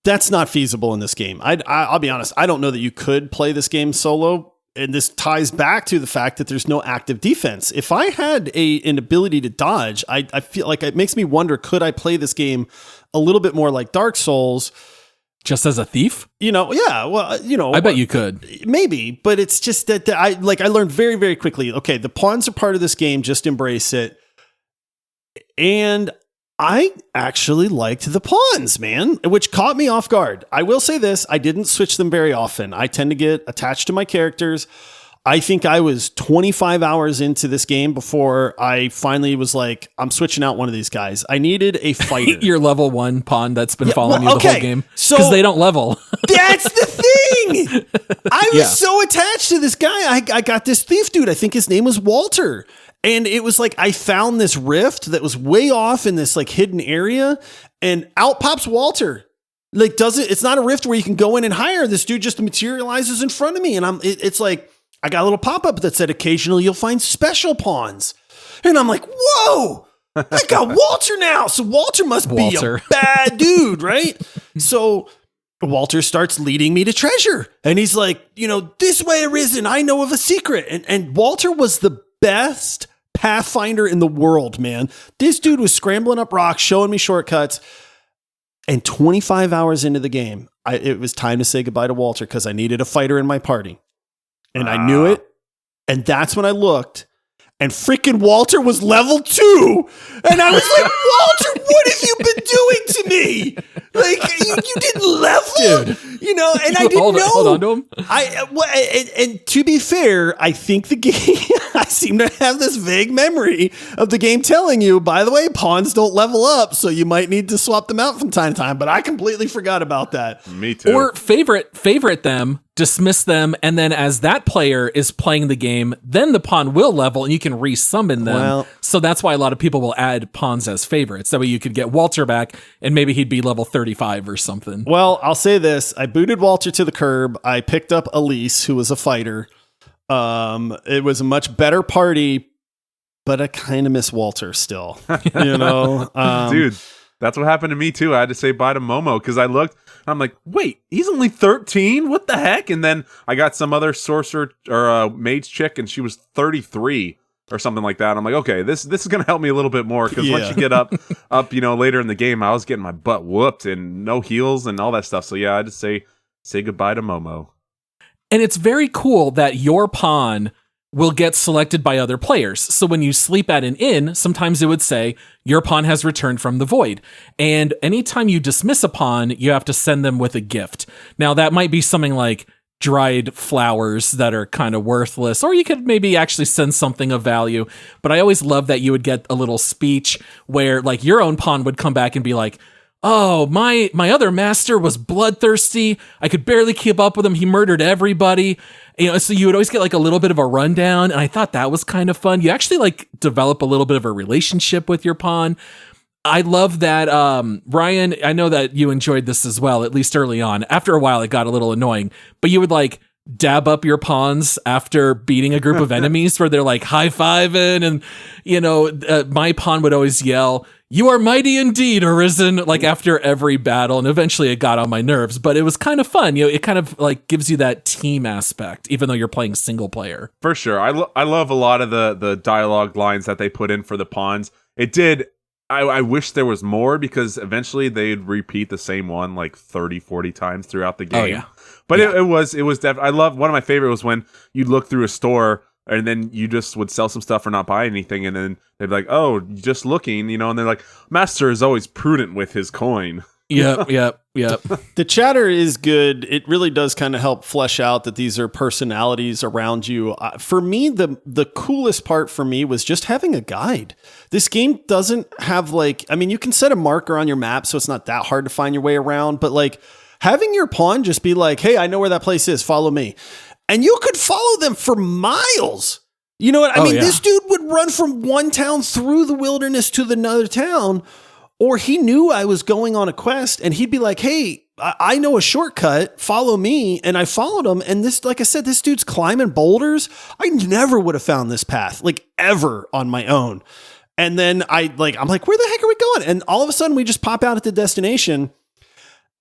That's not feasible in this game. I'll be honest. I don't know that you could play this game solo. And this ties back to the fact that there's no active defense. If I had an ability to dodge, I feel like it makes me wonder, could I play this game a little bit more like Dark Souls? Just as a thief? You know, yeah. Well, you know, I bet you could. Maybe, but it's just that I learned very, very quickly, okay, the pawns are part of this game, just embrace it. And I actually liked the pawns, man, which caught me off guard. I will say this, I didn't switch them very often. I tend to get attached to my characters. I think I was 25 hours into this game before I finally was like, I'm switching out one of these guys. I needed a fighter. Your level 1 pawn that's been following you the whole game. Because they don't level. That's the thing. I was so attached to this guy. I got this thief dude. I think his name was Walter. And it was like I found this rift that was way off in this like hidden area, and out pops Walter. Like, it's not a rift where you can go in and hire. This dude just materializes in front of me. And it's like, I got a little pop-up that said occasionally you'll find special pawns. And I'm like, whoa, I got Walter now. So Walter must be a bad dude, right? So Walter starts leading me to treasure. And he's like, this YayaArizona, I know of a secret. And Walter was the best pathfinder in the world, man. This dude was scrambling up rocks, showing me shortcuts. And 25 hours into the game, it was time to say goodbye to Walter because I needed a fighter in my party. And I knew it. And that's when I looked. And freaking Walter was level 2. And I was like, Walter, what have you been doing to me? Like, you didn't level? Dude. And I didn't know. Hold on to him. And to be fair, I think the game, I seem to have this vague memory of the game telling you, by the way, pawns don't level up, so you might need to swap them out from time to time. But I completely forgot about that. Me too. Or favorite them, dismiss them, and then as that player is playing the game, then the pawn will level and you can resummon them. Well, so that's why a lot of people will add pawns as favorites. That way you could get Walter back and maybe he'd be level 35 or something. Well, I'll say this. I booted Walter to the curb. I picked up Elise, who was a fighter. It was a much better party, but I kind of miss Walter still, Dude, that's what happened to me too. I had to say bye to Momo because I looked, I'm like, wait, he's only 13? What the heck? And then I got some other sorcerer or mage chick and she was 33 or something like that. I'm like, okay, this is going to help me a little bit more because once you get up, later in the game, I was getting my butt whooped and no heals and all that stuff. So yeah, I had to say goodbye to Momo. And it's very cool that your pawn will get selected by other players. So when you sleep at an inn, sometimes it would say, your pawn has returned from the void. And anytime you dismiss a pawn, you have to send them with a gift. Now, that might be something like dried flowers that are kind of worthless, or you could maybe actually send something of value. But I always love that you would get a little speech where like your own pawn would come back and be like, oh, my other master was bloodthirsty. I could barely keep up with him. He murdered everybody. So you would always get like a little bit of a rundown. And I thought that was kind of fun. You actually like develop a little bit of a relationship with your pawn. I love that. Ryan, I know that you enjoyed this as well, at least early on. After a while, it got a little annoying, but you would like dab up your pawns after beating a group of enemies where they're like high-fiving. And, my pawn would always yell, "You are mighty indeed, Arisen," like after every battle. And eventually it got on my nerves, but it was kind of fun. It kind of like gives you that team aspect, even though you're playing single player. For sure. I love a lot of the dialogue lines that they put in for the pawns. It did. I wish there was more because eventually they'd repeat the same one like 30, 40 times throughout the game. Oh, yeah. But yeah. It was definitely, I love, one of my favorite was when you'd look through a store and then you just would sell some stuff or not buy anything. And then they'd be like, oh, just looking, and they're like, Master is always prudent with his coin. Yep. The chatter is good. It really does kind of help flesh out that these are personalities around you. For me, the coolest part for me was just having a guide. This game doesn't have you can set a marker on your map, so it's not that hard to find your way around, but like having your pawn just be like, hey, I know where that place is. Follow me. And you could follow them for miles. You know what I mean? Yeah. This dude would run from one town through the wilderness to another town. Or he knew I was going on a quest and he'd be like, hey, I know a shortcut, follow me. And I followed him. And this, like I said, this dude's climbing boulders. I never would have found this path, like ever on my own. And then I'm like, where the heck are we going? And all of a sudden we just pop out at the destination.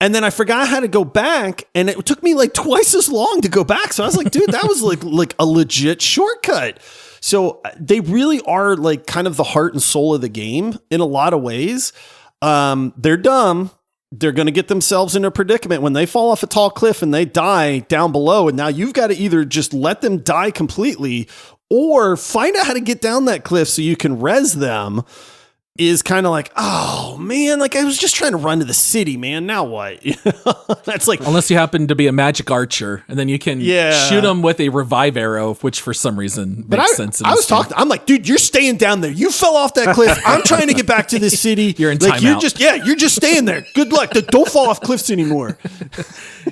And then I forgot how to go back. And it took me like twice as long to go back. So I was like, dude, that was like a legit shortcut. So they really are like kind of the heart and soul of the game in a lot of ways. They're dumb. They're going to get themselves in a predicament when they fall off a tall cliff and they die down below. And now you've got to either just let them die completely or find out how to get down that cliff so you can res them. Is kind of like, oh man, like I was just trying to run to the city, man. Now what? That's like, unless you happen to be a magic archer, and then you can shoot them with a revive arrow, which for some reason makes sense. I was talking. I'm like, dude, you're staying down there. You fell off that cliff. I'm trying to get back to the city. You're in like timeout. You're just staying there. Good luck. Don't fall off cliffs anymore.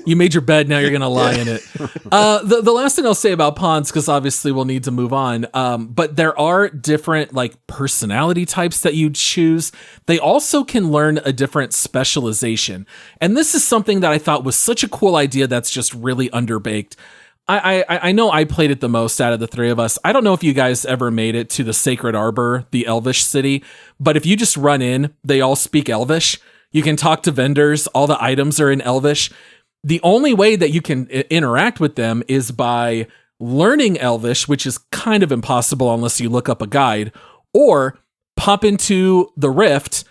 You made your bed. Now you're gonna lie in it. The last thing I'll say about pawns, because obviously we'll need to move on. But there are different like personality types that you choose, they also can learn a different specialization. And this is something that I thought was such a cool idea that's just really underbaked. I know I played it the most out of the three of us. I don't know if you guys ever made it to the Sacred Arbor, the Elvish city, but if you just run in, they all speak Elvish. You can talk to vendors. All the items are in Elvish. The only way that you can interact with them is by learning Elvish, which is kind of impossible unless you look up a guide, or pop into the Rift,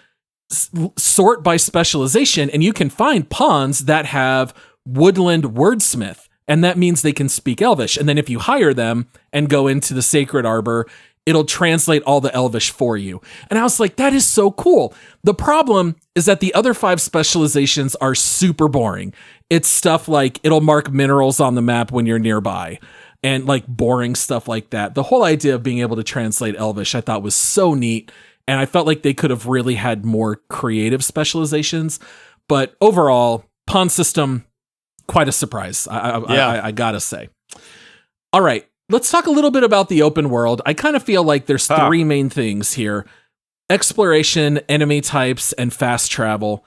sort by specialization, and you can find pawns that have Woodland Wordsmith. And that means they can speak Elvish. And then if you hire them and go into the Sacred Arbor, it'll translate all the Elvish for you. And I was like, that is so cool. The problem is that the other 5 specializations are super boring. It's stuff like it'll mark minerals on the map when you're nearby and like boring stuff like that. The whole idea of being able to translate Elvish I thought was so neat. And I felt like they could have really had more creative specializations. But overall, pawn system, quite a surprise, I gotta say. All right, let's talk a little bit about the open world. I kind of feel like there's 3 main things here: exploration, enemy types, and fast travel.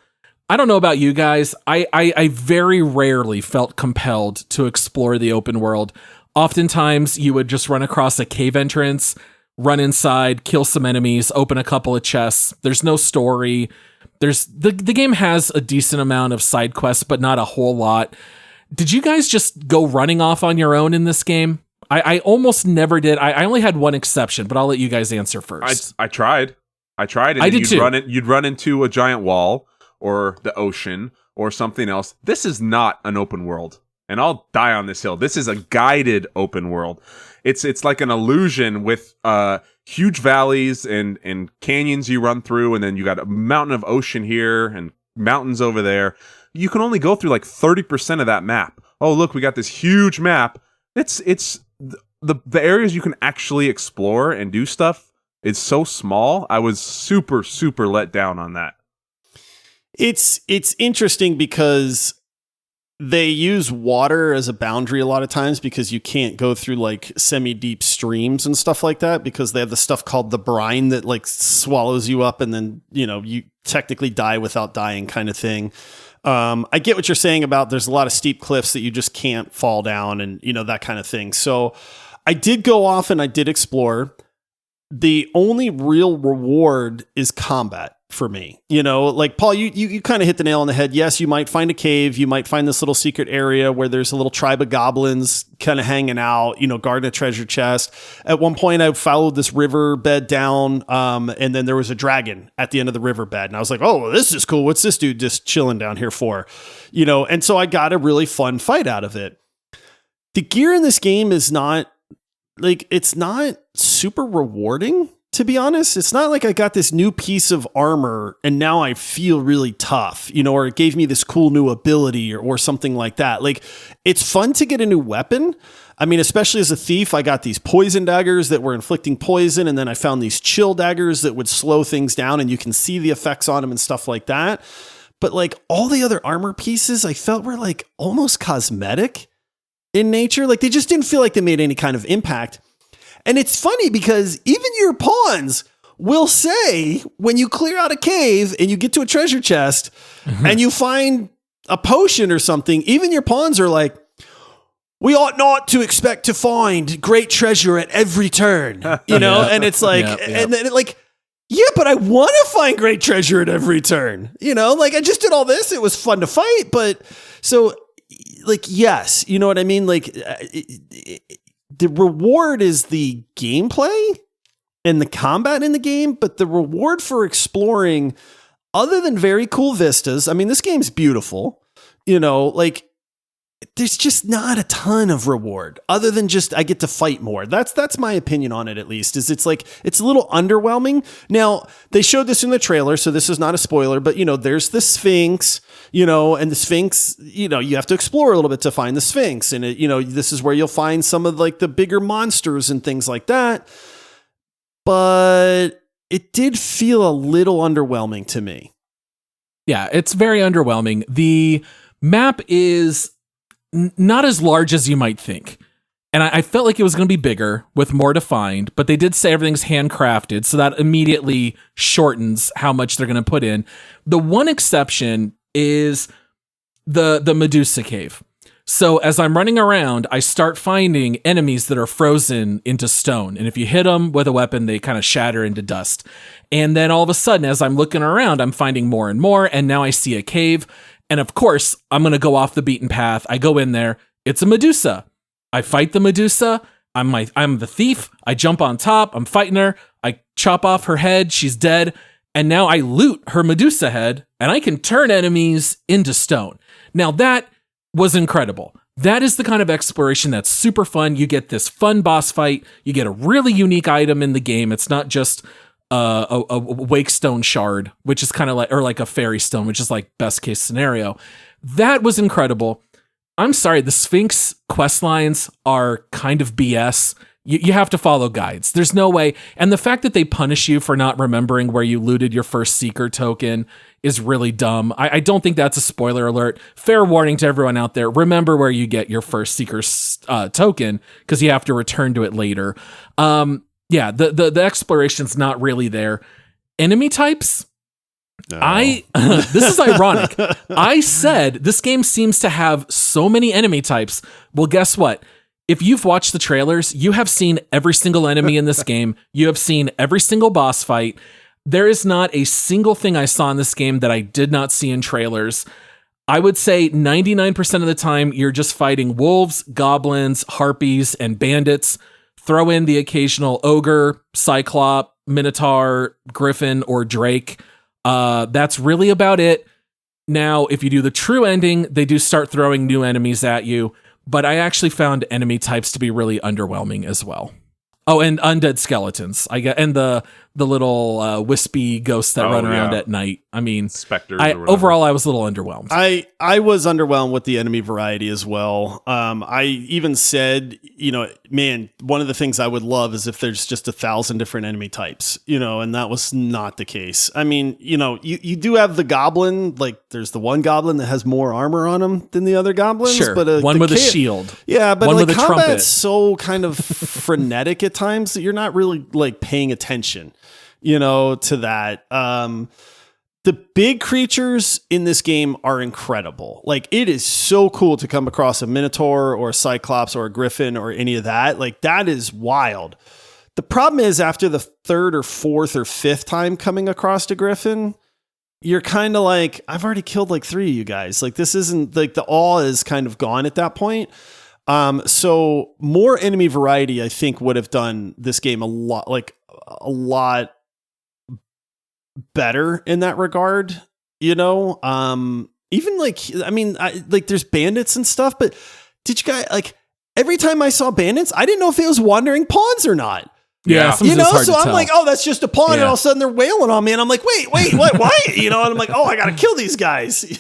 I don't know about you guys. I very rarely felt compelled to explore the open world. Oftentimes, you would just run across a cave entrance, run inside, kill some enemies, open a couple of chests. There's no story. The game has a decent amount of side quests, but not a whole lot. Did you guys just go running off on your own in this game? I almost never did. I only had one exception, but I'll let you guys answer first. I tried. And I did too. You'd run into a giant wall or the ocean or something else. This is not an open world, and I'll die on this hill. This is a guided open world. It's like an illusion with huge valleys and canyons you run through, and then you got a mountain of ocean here and mountains over there. You can only go through like 30% of that map. Oh, look, we got this huge map. It's the areas you can actually explore and do stuff is so small. I was super let down on that. It's interesting because they use water as a boundary a lot of times because you can't go through like semi-deep streams and stuff like that because they have the stuff called the brine that like swallows you up and then, you technically die without dying kind of thing. I get what you're saying about there's a lot of steep cliffs that you just can't fall down and, that kind of thing. So I did go off and I did explore. The only real reward is combat for me. Like Paul, you kind of hit the nail on the head. Yes, you might find a cave. You might find this little secret area where there's a little tribe of goblins kind of hanging out, guarding a treasure chest. At one point I followed this riverbed down. And then there was a dragon at the end of the riverbed. And I was like, oh, well, this is cool. What's this dude just chilling down here for? And so I got a really fun fight out of it. The gear in this game is not it's not super rewarding. To be honest, it's not like I got this new piece of armor and now I feel really tough, or it gave me this cool new ability or something like that. Like, it's fun to get a new weapon. I mean, especially as a thief, I got these poison daggers that were inflicting poison. And then I found these chill daggers that would slow things down and you can see the effects on them and stuff like that. But like all the other armor pieces I felt were like almost cosmetic in nature. Like they just didn't feel like they made any kind of impact. And it's funny because even your pawns will say when you clear out a cave and you get to a treasure chest and you find a potion or something, even your pawns are like, we ought not to expect to find great treasure at every turn, and it's like, and then like, yeah, but I want to find great treasure at every turn, like I just did all this. It was fun to fight, but so like, yes, you know what I mean? Like the reward is the gameplay and the combat in the game, but the reward for exploring, other than very cool vistas, I mean, this game's beautiful, like there's just not a ton of reward other than just I get to fight more. That's my opinion on it, at least, is it's like it's a little underwhelming. Now, they showed this in the trailer, so this is not a spoiler, but there's the Sphinx, and the Sphinx, you have to explore a little bit to find the Sphinx. And this is where you'll find some of like the bigger monsters and things like that. But it did feel a little underwhelming to me. Yeah, it's very underwhelming. The map is not as large as you might think. And I felt like it was going to be bigger with more to find, but they did say everything's handcrafted, so that immediately shortens how much they're going to put in. The one exception is the Medusa cave. So as I'm running around, I start finding enemies that are frozen into stone. And if you hit them with a weapon, they kind of shatter into dust. And then all of a sudden, as I'm looking around, I'm finding more and more. And now I see a cave. And of course, I'm going to go off the beaten path. I go in there. It's a Medusa. I fight the Medusa. I'm the thief. I jump on top. I'm fighting her. I chop off her head. She's dead. And now I loot her Medusa head. And I can turn enemies into stone. Now that was incredible. That is the kind of exploration that's super fun. You get this fun boss fight. You get a really unique item in the game. It's not just a wake stone shard, which is kind of like, or like a fairy stone, which is like best case scenario. That was incredible. I'm sorry, the Sphinx quest lines are kind of BS. You have to follow guides. There's no way. And the fact that they punish you for not remembering where you looted your first Seeker token is really dumb. I don't think that's a spoiler alert. Fair warning to everyone out there. Remember where you get your first Seeker token, because you have to return to it later. Yeah, the exploration's not really there. Enemy types? No. This is ironic. I said this game seems to have so many enemy types. Well, guess what? If you've watched the trailers, you have seen every single enemy in this game. You have seen every single boss fight. There is not a single thing I saw in this game that I did not see in trailers. I would say 99% of the time, you're just fighting wolves, goblins, harpies, and bandits. Throw in the occasional ogre, cyclops, minotaur, griffin, or drake. That's really about it. Now, if you do the true ending, they do start throwing new enemies at you. But I actually found enemy types to be really underwhelming as well. Oh, and undead skeletons. And the little wispy ghosts that run around at night. I mean, specters. Overall, I was a little underwhelmed. I was underwhelmed with the enemy variety as well. I even said, man, one of the things I would love is if there's just 1,000 different enemy types, and that was not the case. I mean, you do have the goblin, like there's the one goblin that has more armor on him than the other goblins. Sure, but one with a shield. Yeah, but one like with a trumpet. combat's so kind of frenetic at times that you're not really like paying attention, to that. The big creatures in this game are incredible. Like, it is so cool to come across a minotaur or a cyclops or a griffin or any of that. Like, that is wild. The problem is, after the third or fourth or fifth time coming across a griffin, you're kind of like, I've already killed like 3 of you guys. Like, this isn't like, the awe is kind of gone at that point. So more enemy variety, I think, would have done this game a lot better in that regard, even like, I mean, there's bandits and stuff, but did you guys like, every time I saw bandits, I didn't know if it was wandering pawns or not. Yeah. So I'm like, oh, that's just a pawn. And all of a sudden they're wailing on me. And I'm like, wait, what? Why? And I'm like, oh, I got to kill these guys.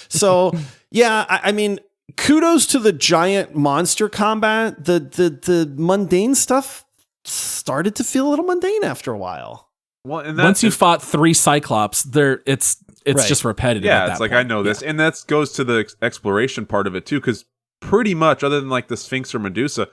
So yeah, I mean, kudos to the giant monster combat. The mundane stuff started to feel a little mundane after a while. Well, and once you fought 3 cyclops, it's right. Just repetitive. Yeah, at it's that like, point. I know this, and that goes to the exploration part of it too, because pretty much, other than like the Sphinx or Medusa,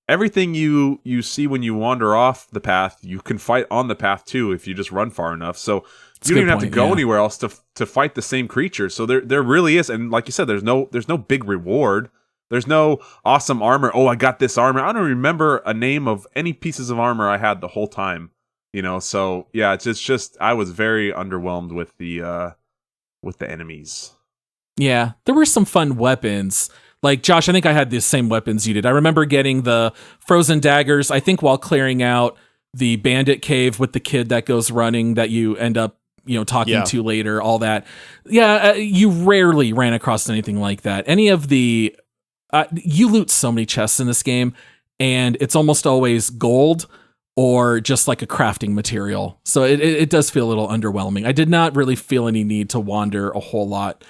everything you see when you wander off the path, you can fight on the path too if you just run far enough. So you don't even have to go anywhere else to fight the same creature. So there really is, and like you said, there's no big reward. There's no awesome armor. Oh, I got this armor. I don't remember a name of any pieces of armor I had the whole time. So yeah, it's just I was very underwhelmed with the enemies. Yeah, there were some fun weapons. Like, Josh, I think I had the same weapons you did. I remember getting the frozen daggers, I think, while clearing out the bandit cave with the kid that goes running that you end up, talking to later, all that. Yeah, you rarely ran across anything like that. Any of the... you loot so many chests in this game, and it's almost always gold or just like a crafting material. So it does feel a little underwhelming. I did not really feel any need to wander a whole lot.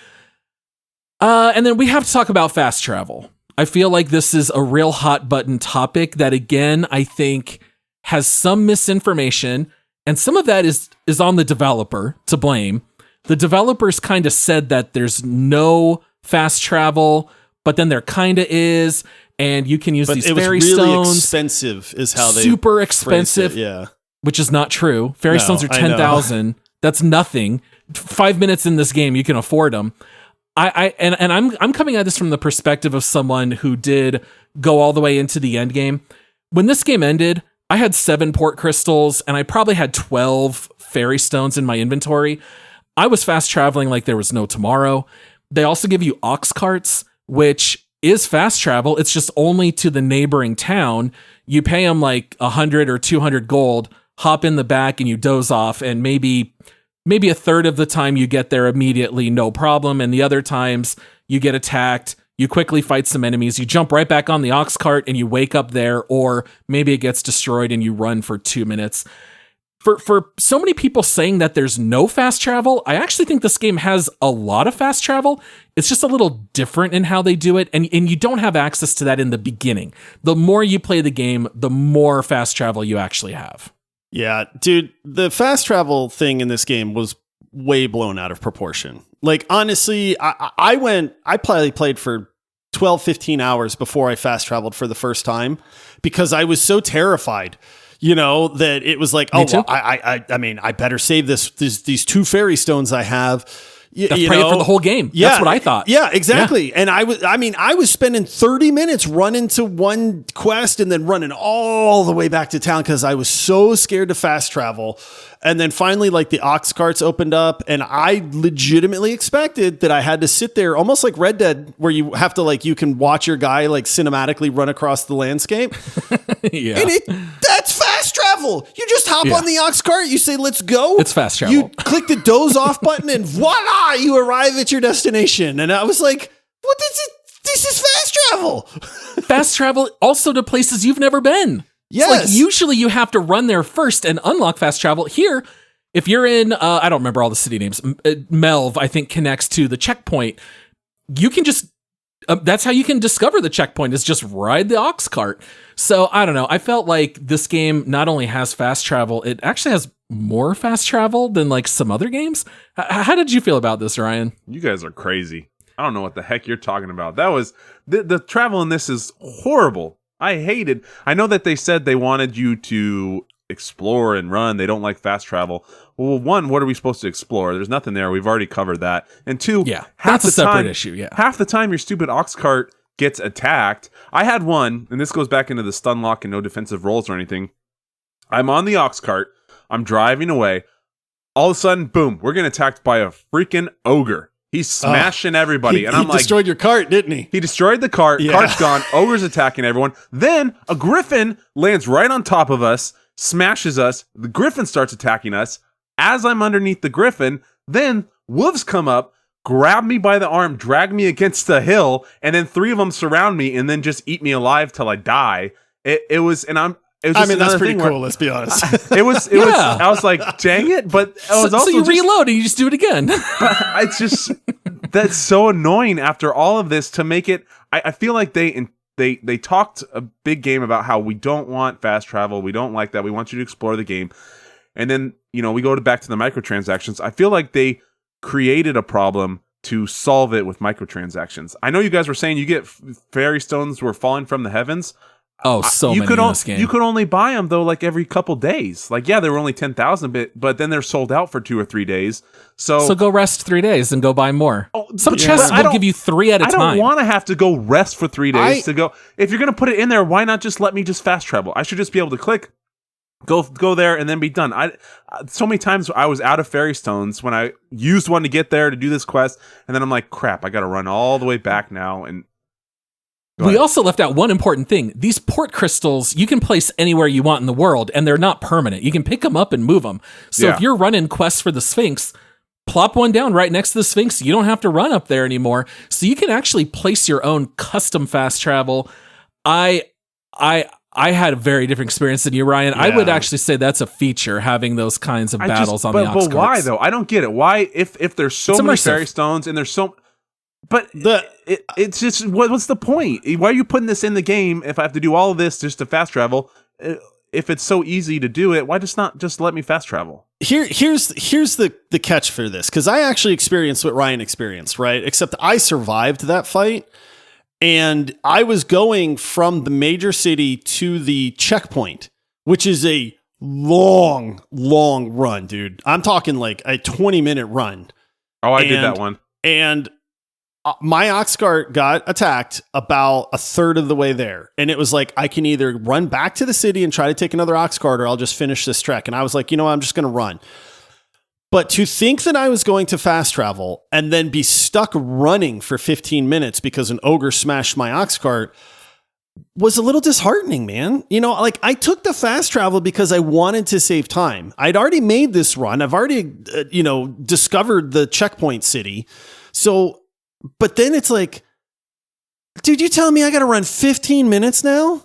And then we have to talk about fast travel. I feel like this is a real hot button topic that, again, I think has some misinformation, and some of that is on the developer to blame. The developers kind of said that there's no fast travel, but then there kind of is. and you can use these it was fairy really stones. Expensive is how they super expensive. Yeah, which is not true. Fairy stones are 10,000. That's nothing. 5 minutes in this game, you can afford them. I'm coming at this from the perspective of someone who did go all the way into the end game. When this game ended, I had 7 port crystals and I probably had 12 fairy stones in my inventory. I was fast traveling like there was no tomorrow. They also give you ox carts, which is fast travel. It's just only to the neighboring town. You pay them like 100 or 200 gold, hop in the back and you doze off, and maybe a third of the time you get there immediately, no problem. And the other times you get attacked, you quickly fight some enemies, you jump right back on the ox cart and you wake up there, or maybe it gets destroyed and you run for 2 minutes. For so many people saying that there's no fast travel, I actually think this game has a lot of fast travel. It's just a little different in how they do it, and you don't have access to that in the beginning. The more you play the game, the more fast travel you actually have. Yeah, dude, the fast travel thing in this game was way blown out of proportion. Like, honestly, I probably played for 12, 15 hours before I fast traveled for the first time because I was so terrified, that it was like, well, I mean, I better save these 2 fairy stones I have. That's pray it for the whole game. Yeah, that's what I thought. Yeah, exactly. Yeah. And I was spending 30 minutes running to one quest and then running all the way back to town because I was so scared to fast travel. And then finally, like, the ox carts opened up, and I legitimately expected that I had to sit there almost like Red Dead, where you have to, like, you can watch your guy like cinematically run across the landscape. Yeah. And that's fast travel. You just hop on the ox cart, you say, let's go. It's fast travel. You click the doze off button and voila, you arrive at your destination. And I was like, what is it? This is fast travel. Fast travel also to places you've never been. Yes. So, like, usually you have to run there first and unlock fast travel. Here, if you're in, I don't remember all the city names, Melv, I think, connects to the checkpoint. You can just, that's how you can discover the checkpoint, is just ride the ox cart. So, I don't know. I felt like this game not only has fast travel, it actually has more fast travel than, like, some other games. How did you feel about this, Ryan? You guys are crazy. I don't know what the heck you're talking about. That was, the travel in this is horrible. I know that they said they wanted you to explore and run. They don't like fast travel. Well, 1, what are we supposed to explore? There's nothing there. We've already covered that. And 2, that's a separate issue. Yeah. Half the time your stupid ox cart gets attacked. I had one, and this goes back into the stun lock and no defensive rolls or anything. I'm on the ox cart. I'm driving away. All of a sudden, boom, we're getting attacked by a freaking ogre. He's smashing everybody. And I'm like, he destroyed your cart, didn't he? He destroyed the cart. Yeah. Cart's gone. Ogre's attacking everyone. Then a griffin lands right on top of us, smashes us. The griffin starts attacking us. As I'm underneath the griffin, then wolves come up, grab me by the arm, drag me against the hill, and then 3 of them surround me and then just eat me alive till I die. It was just that's pretty cool. Let's be honest. It was. I was like, dang it! But it was also so you reload and you just do it again. It's just that's so annoying. After all of this, to make it, I feel like they talked a big game about how we don't want fast travel. We don't like that. We want you to explore the game, and then we go back to the microtransactions. I feel like they created a problem to solve it with microtransactions. I know you guys were saying you get fairy stones were falling from the heavens. Oh, so many in this game. You could only buy them, though, like every couple days. Like, yeah, they were only 10,000, but then they're sold out for 2 or 3 days. So go rest 3 days and go buy more. Some yeah. chests will give you 3 at a time. I don't want to have to go rest for 3 days to go. If you're going to put it in there, why not just let me just fast travel? I should just be able to click, go there, and then be done. So many times I was out of fairy stones when I used one to get there to do this quest, and then I'm like, crap, I got to run all the way back now. And we also left out one important thing. These port crystals, you can place anywhere you want in the world, and they're not permanent. You can pick them up and move them. So if you're running quests for the Sphinx, plop one down right next to the Sphinx. You don't have to run up there anymore. So you can actually place your own custom fast travel. I had a very different experience than you, Ryan. Yeah. I would actually say that's a feature, having those kinds of battles on the ox carts. But why, though? I don't get it. Why, if there's so many fairy stones and there's so... But it's just, what's the point? Why are you putting this in the game if I have to do all of this just to fast travel? If it's so easy to do it, why not just let me fast travel? Here's the catch for this, because I actually experienced what Ryan experienced, right? Except I survived that fight. And I was going from the major city to the checkpoint, which is a long run, dude. I'm talking like a 20-minute run. Oh, I did that one. And my ox cart got attacked about a third of the way there. And it was like, I can either run back to the city and try to take another ox cart, or I'll just finish this trek. And I was like, you know what? I'm just going to run. But to think that I was going to fast travel and then be stuck running for 15 minutes because an ogre smashed my ox cart was a little disheartening, man. You know, like I took the fast travel because I wanted to save time. I'd already made this run. I've already, discovered the checkpoint city. So, but then it's like, dude, you telling me I got to run 15 minutes now?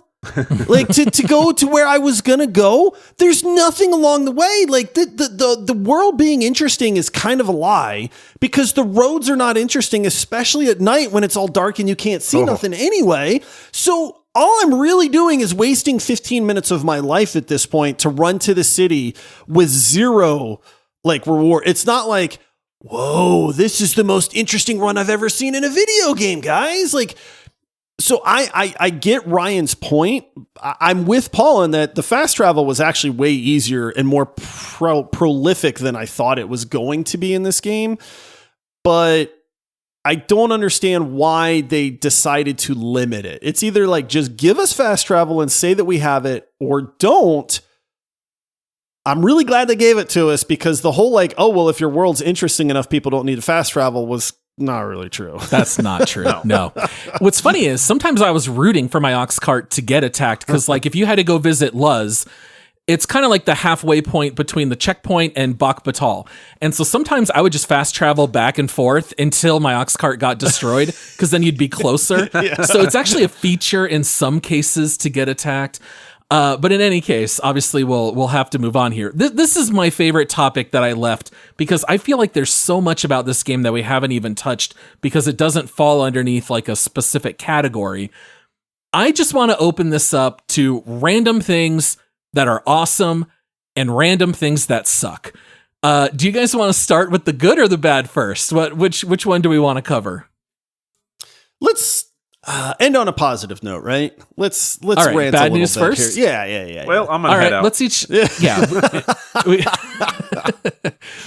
Like to go to where I was going to go? There's nothing along the way. Like the world being interesting is kind of a lie because the roads are not interesting, especially at night when it's all dark and you can't see nothing anyway. So all I'm really doing is wasting 15 minutes of my life at this point to run to the city with zero like reward. It's not like, whoa, this is the most interesting run I've ever seen in a video game, guys. Like, so I get Ryan's point. I'm with Paul in that the fast travel was actually way easier and more prolific than I thought it was going to be in this game. But I don't understand why they decided to limit it. It's either like just give us fast travel and say that we have it, or don't. I'm really glad they gave it to us because the whole like, oh, well, if your world's interesting enough, people don't need to fast travel was not really true. That's not true. No. What's funny is sometimes I was rooting for my ox cart to get attacked because like if you had to go visit Luz, it's kind of like the halfway point between the checkpoint and Bak Batal. And so sometimes I would just fast travel back and forth until my ox cart got destroyed because then you'd be closer. Yeah. So it's actually a feature in some cases to get attacked. But in any case, obviously we'll have to move on here. This is my favorite topic that I left because I feel like there's so much about this game that we haven't even touched because it doesn't fall underneath like a specific category. I just want to open this up to random things that are awesome and random things that suck. Do you guys want to start with the good or the bad first? Which one do we want to cover? Let's end on a positive note, right? Let's all right, rant bad a news little bit first. Here. Yeah. Well, I'm gonna all head right, out. let's each. Yeah.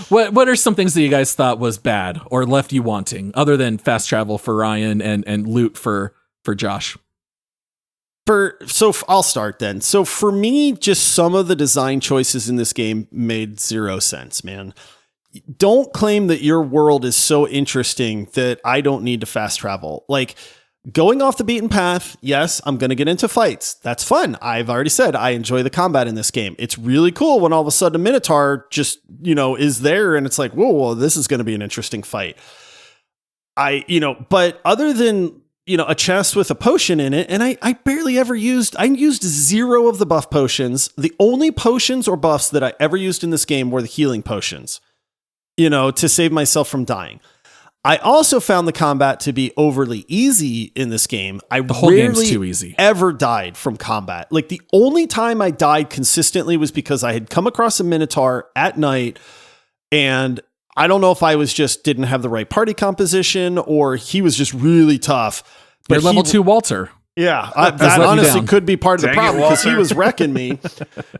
What are some things that you guys thought was bad or left you wanting, other than fast travel for Ryan and loot for Josh? I'll start then. So for me, just some of the design choices in this game made zero sense, man. Don't claim that your world is so interesting that I don't need to fast travel. Like, going off the beaten path, yes, I'm going to get into fights. That's fun. I've already said I enjoy the combat in this game. It's really cool when all of a sudden a Minotaur just, is there and it's like, whoa, this is going to be an interesting fight. But other than, a chest with a potion in it, and I barely ever used zero of the buff potions. The only potions or buffs that I ever used in this game were the healing potions, to save myself from dying. I also found the combat to be overly easy in this game. The whole game's too easy. Ever died from combat. Like the only time I died consistently was because I had come across a Minotaur at night, and I don't know if I didn't have the right party composition or he was just really tough. But you're level 2 Walter. Yeah, that honestly could be part of the problem because he was wrecking me,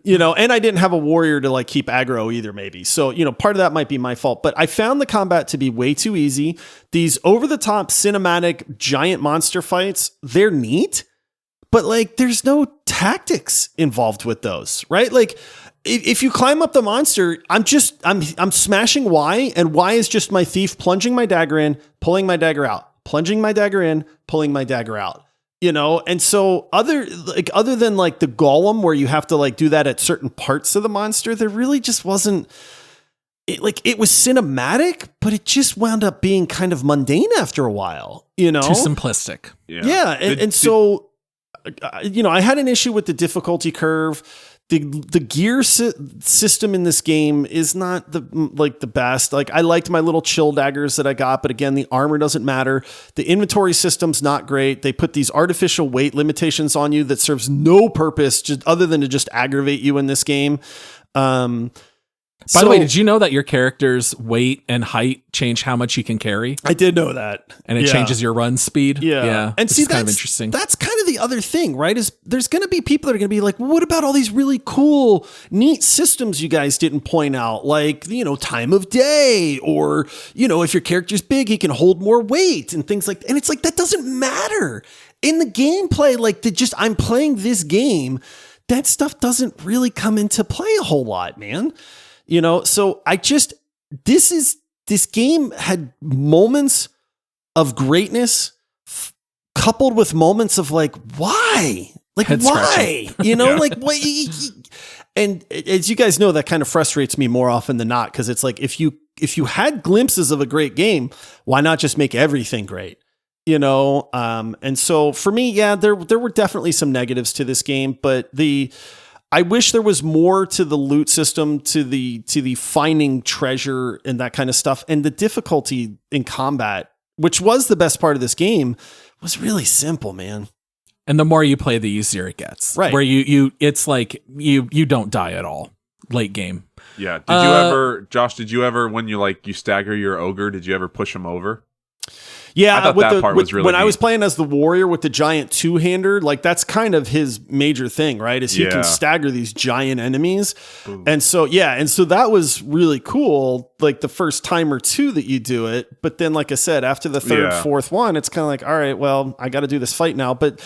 and I didn't have a warrior to like keep aggro either, maybe. So, part of that might be my fault, but I found the combat to be way too easy. These over the top cinematic giant monster fights, they're neat, but like there's no tactics involved with those, right? Like if you climb up the monster, I'm smashing Y, and Y is just my thief plunging my dagger in, pulling my dagger out, plunging my dagger in, pulling my dagger out. And so other than like the golem where you have to like do that at certain parts of the monster, there really just wasn't it was cinematic, but it just wound up being kind of mundane after a while, Too simplistic. Yeah. And so, I had an issue with the difficulty curve. The gear system in this game is not the best. Like I liked my little chill daggers that I got, but again, the armor doesn't matter. The inventory system's not great. They put these artificial weight limitations on you that serves no purpose other than to just aggravate you in this game. By the way, did you know that your character's weight and height change how much you can carry? I did know that. And it changes your run speed? Yeah. And see, that's kind of interesting. That's kind of the other thing, right? Is there's going to be people that are going to be like, well, what about all these really cool, neat systems you guys didn't point out? Like, time of day, or, if your character's big, he can hold more weight and things like that. And it's like, that doesn't matter. In the gameplay, I'm playing this game, that stuff doesn't really come into play a whole lot, man. So this game had moments of greatness coupled with moments of like, why? Like, why? What? And as you guys know, that kind of frustrates me more often than not, because it's like, if you had glimpses of a great game, why not just make everything great? And so for me, there were definitely some negatives to this game, but I wish there was more to the loot system, to the finding treasure and that kind of stuff. And the difficulty in combat, which was the best part of this game, was really simple, man. And the more you play, the easier it gets. Right. Where it's like you don't die at all late game. Yeah. Did you ever, Josh, when you stagger your ogre, did you ever push him over? Yeah, I thought that part was really when neat. I was playing as the warrior with the giant two-hander, like that's kind of his major thing, right? Is he can stagger these giant enemies. Ooh. And so that was really cool, like the first time or two that you do it. But then, like I said, after the third, fourth one, it's kind of like, all right, well, I got to do this fight now. But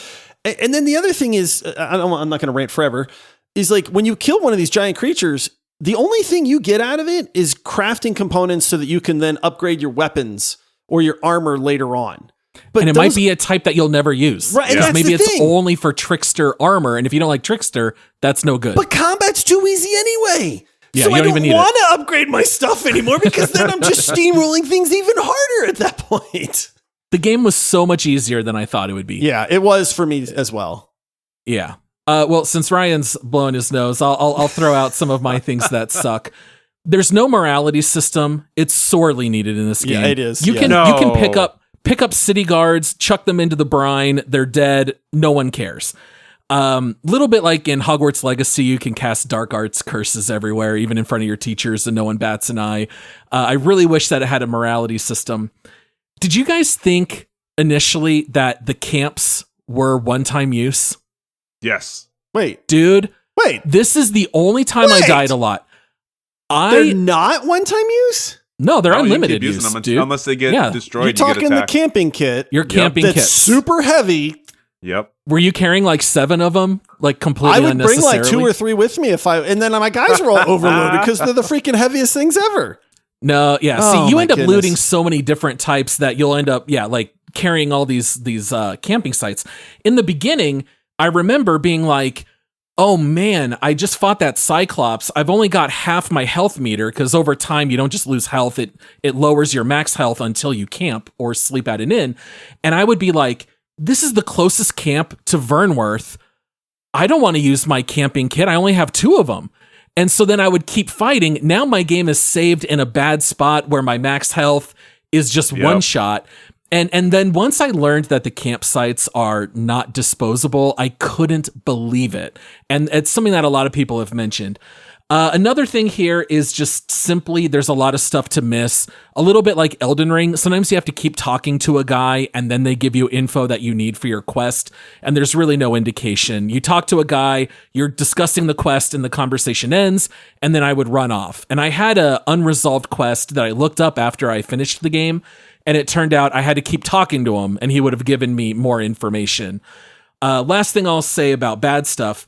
and then the other thing is, I'm not going to rant forever, is like when you kill one of these giant creatures, the only thing you get out of it is crafting components so that you can then upgrade your weapons or your armor later on. But it might be a type that you'll never use. Right. Yeah. Maybe it's only for trickster armor. And if you don't like trickster, that's no good. But combat's too easy anyway. Yeah, so you I don't don't want to upgrade my stuff anymore, because then I'm just steamrolling things even harder at that point. The game was so much easier than I thought it would be. Yeah, it was for me as well. Yeah. Well, since Ryan's blowing his nose, I'll throw out some of my things that suck. There's no morality system. It's sorely needed in this game. Yeah, it is. You can pick up city guards, chuck them into the brine. They're dead. No one cares. Little bit like in Hogwarts Legacy, you can cast dark arts curses everywhere, even in front of your teachers, and no one bats an eye. I really wish that it had a morality system. Did you guys think initially that the camps were one-time use? Yes. Wait. Dude. Wait. This is the only time I died a lot. They're not one-time use? No, they're unlimited use, them dude. Unless they get destroyed. You're talking you get the camping kit. Your camping kit. That's super heavy. Yep. Were you carrying like 7 of them? Like completely I would bring unnecessarily? like 2 or 3 with me and then my guys are all overloaded because they're the freaking heaviest things ever. No, yeah. See, you end up looting so many different types that you'll end up, like carrying all these camping sites. In the beginning, I remember being like, oh man, I just fought that cyclops. I've only got half my health meter, because over time you don't just lose health. It lowers your max health until you camp or sleep at an inn. And I would be like, this is the closest camp to Vernworth. I don't want to use my camping kit. I only have 2 of them. And so then I would keep fighting. Now my game is saved in a bad spot where my max health is just one shot. And then once I learned that the campsites are not disposable, I couldn't believe it. And it's something that a lot of people have mentioned. Another thing here is just simply there's a lot of stuff to miss. A little bit like Elden Ring. Sometimes you have to keep talking to a guy and then they give you info that you need for your quest. And there's really no indication. You talk to a guy, you're discussing the quest and the conversation ends. And then I would run off. And I had a unresolved quest that I looked up after I finished the game. And it turned out I had to keep talking to him and he would have given me more information. Last thing I'll say about bad stuff.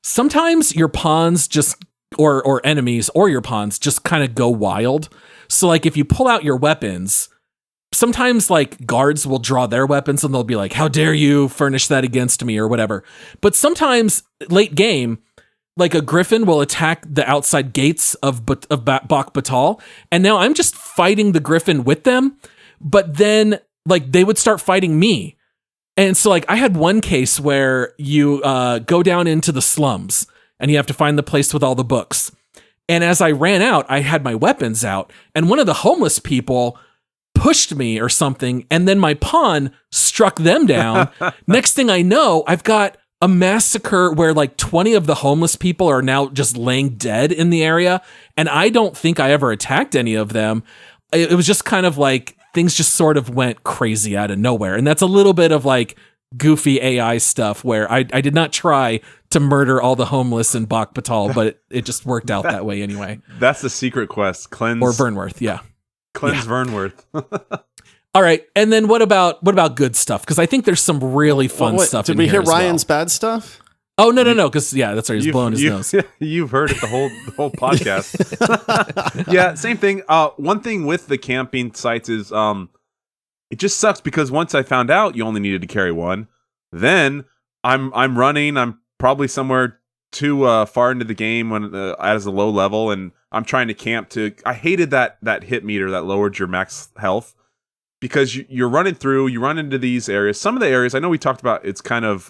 Sometimes your pawns just, or enemies or your pawns just kind of go wild. So like if you pull out your weapons, sometimes like guards will draw their weapons and they'll be like, how dare you furnish that against me or whatever. But sometimes late game, like a griffin will attack the outside gates of Bak Batal. And now I'm just fighting the griffin with them. But then like they would start fighting me. And so like I had one case where you go down into the slums and you have to find the place with all the books. And as I ran out, I had my weapons out and one of the homeless people pushed me or something. And then my pawn struck them down. Next thing I know, I've got a massacre where like 20 of the homeless people are now just laying dead in the area. And I don't think I ever attacked any of them. It was just kind of like things just sort of went crazy out of nowhere. And that's a little bit of like goofy AI stuff where I did not try to murder all the homeless in Bach Batal, but it just worked out that way anyway. That's the secret quest. Cleanse or Vernworth, yeah. Cleanse Vernworth. All right, and then what about good stuff? Because I think there's some really fun stuff. Did we hear Ryan's bad stuff? Oh no, because that's right. He's blowing his nose. You've heard it the whole podcast. Yeah, same thing. One thing with the camping sites is it just sucks because once I found out you only needed to carry one, then I'm running. I'm probably somewhere too far into the game when as a low level, and I'm trying to camp to. I hated that hit meter that lowered your max health. Because you're running through, you run into these areas. Some of the areas, I know we talked about, it's kind of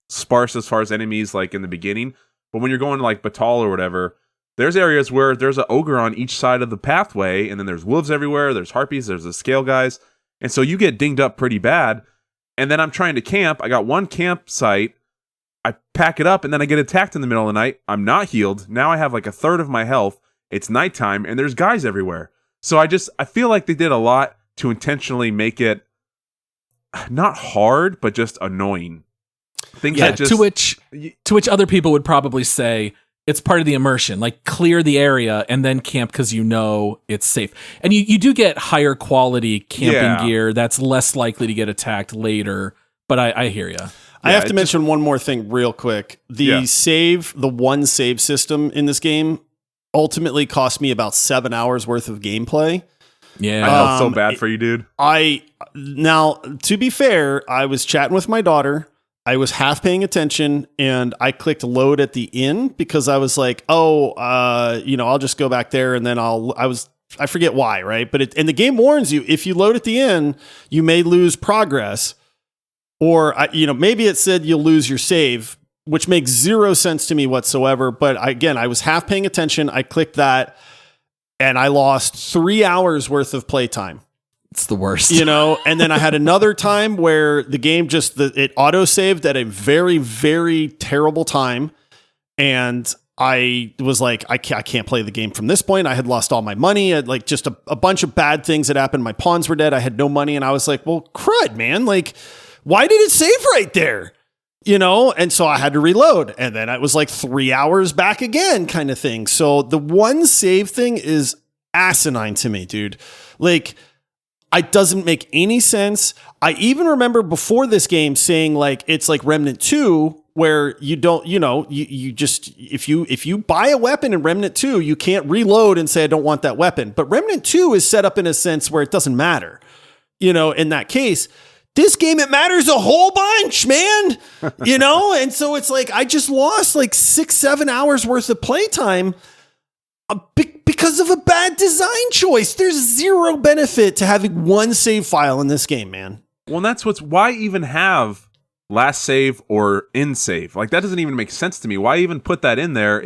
sparse as far as enemies, like in the beginning. But when you're going to like Batal or whatever, there's areas where there's an ogre on each side of the pathway, and then there's wolves everywhere, there's harpies, there's the scale guys. And so you get dinged up pretty bad. And then I'm trying to camp. I got one campsite. I pack it up, and then I get attacked in the middle of the night. I'm not healed. Now I have like a third of my health. It's nighttime, and there's guys everywhere. So I feel like they did a lot to intentionally make it not hard, but just annoying. Things that just, to which other people would probably say it's part of the immersion, like clear the area and then camp because you know it's safe. And you do get higher quality camping gear that's less likely to get attacked later. But I hear you. I have to mention one more thing real quick. The one save system in this game ultimately cost me about 7 hours worth of gameplay. Yeah, I felt so bad for you, dude. Now, to be fair, I was chatting with my daughter. I was half paying attention, and I clicked load at the inn because I was like, I'll just go back there, and then I forget why, right? But and the game warns you if you load at the inn, you may lose progress, or maybe it said you'll lose your save, which makes zero sense to me whatsoever. But I was half paying attention. I clicked that. And I lost 3 hours worth of playtime. It's the worst. And then I had another time where the game it auto-saved at a very, very terrible time. And I was like, I can't play the game from this point. I had lost all my money. I had like just a bunch of bad things that happened. My pawns were dead. I had no money. And I was like, well, crud, man. Like, why did it save right there? And so I had to reload, and then it was like 3 hours back again kind of thing. So the one save thing is asinine to me, dude. Like, it doesn't make any sense. I even remember before this game saying like, it's like Remnant 2 where you don't, you just, if you buy a weapon in Remnant 2, you can't reload and say, I don't want that weapon. But Remnant 2 is set up in a sense where it doesn't matter, in that case. This game, it matters a whole bunch, man. And so it's like, I just lost like 6-7 hours worth of playtime because of a bad design choice. There's zero benefit to having one save file in this game, man. Well, that's why even have last save or in save? Like, that doesn't even make sense to me. Why even put that in there?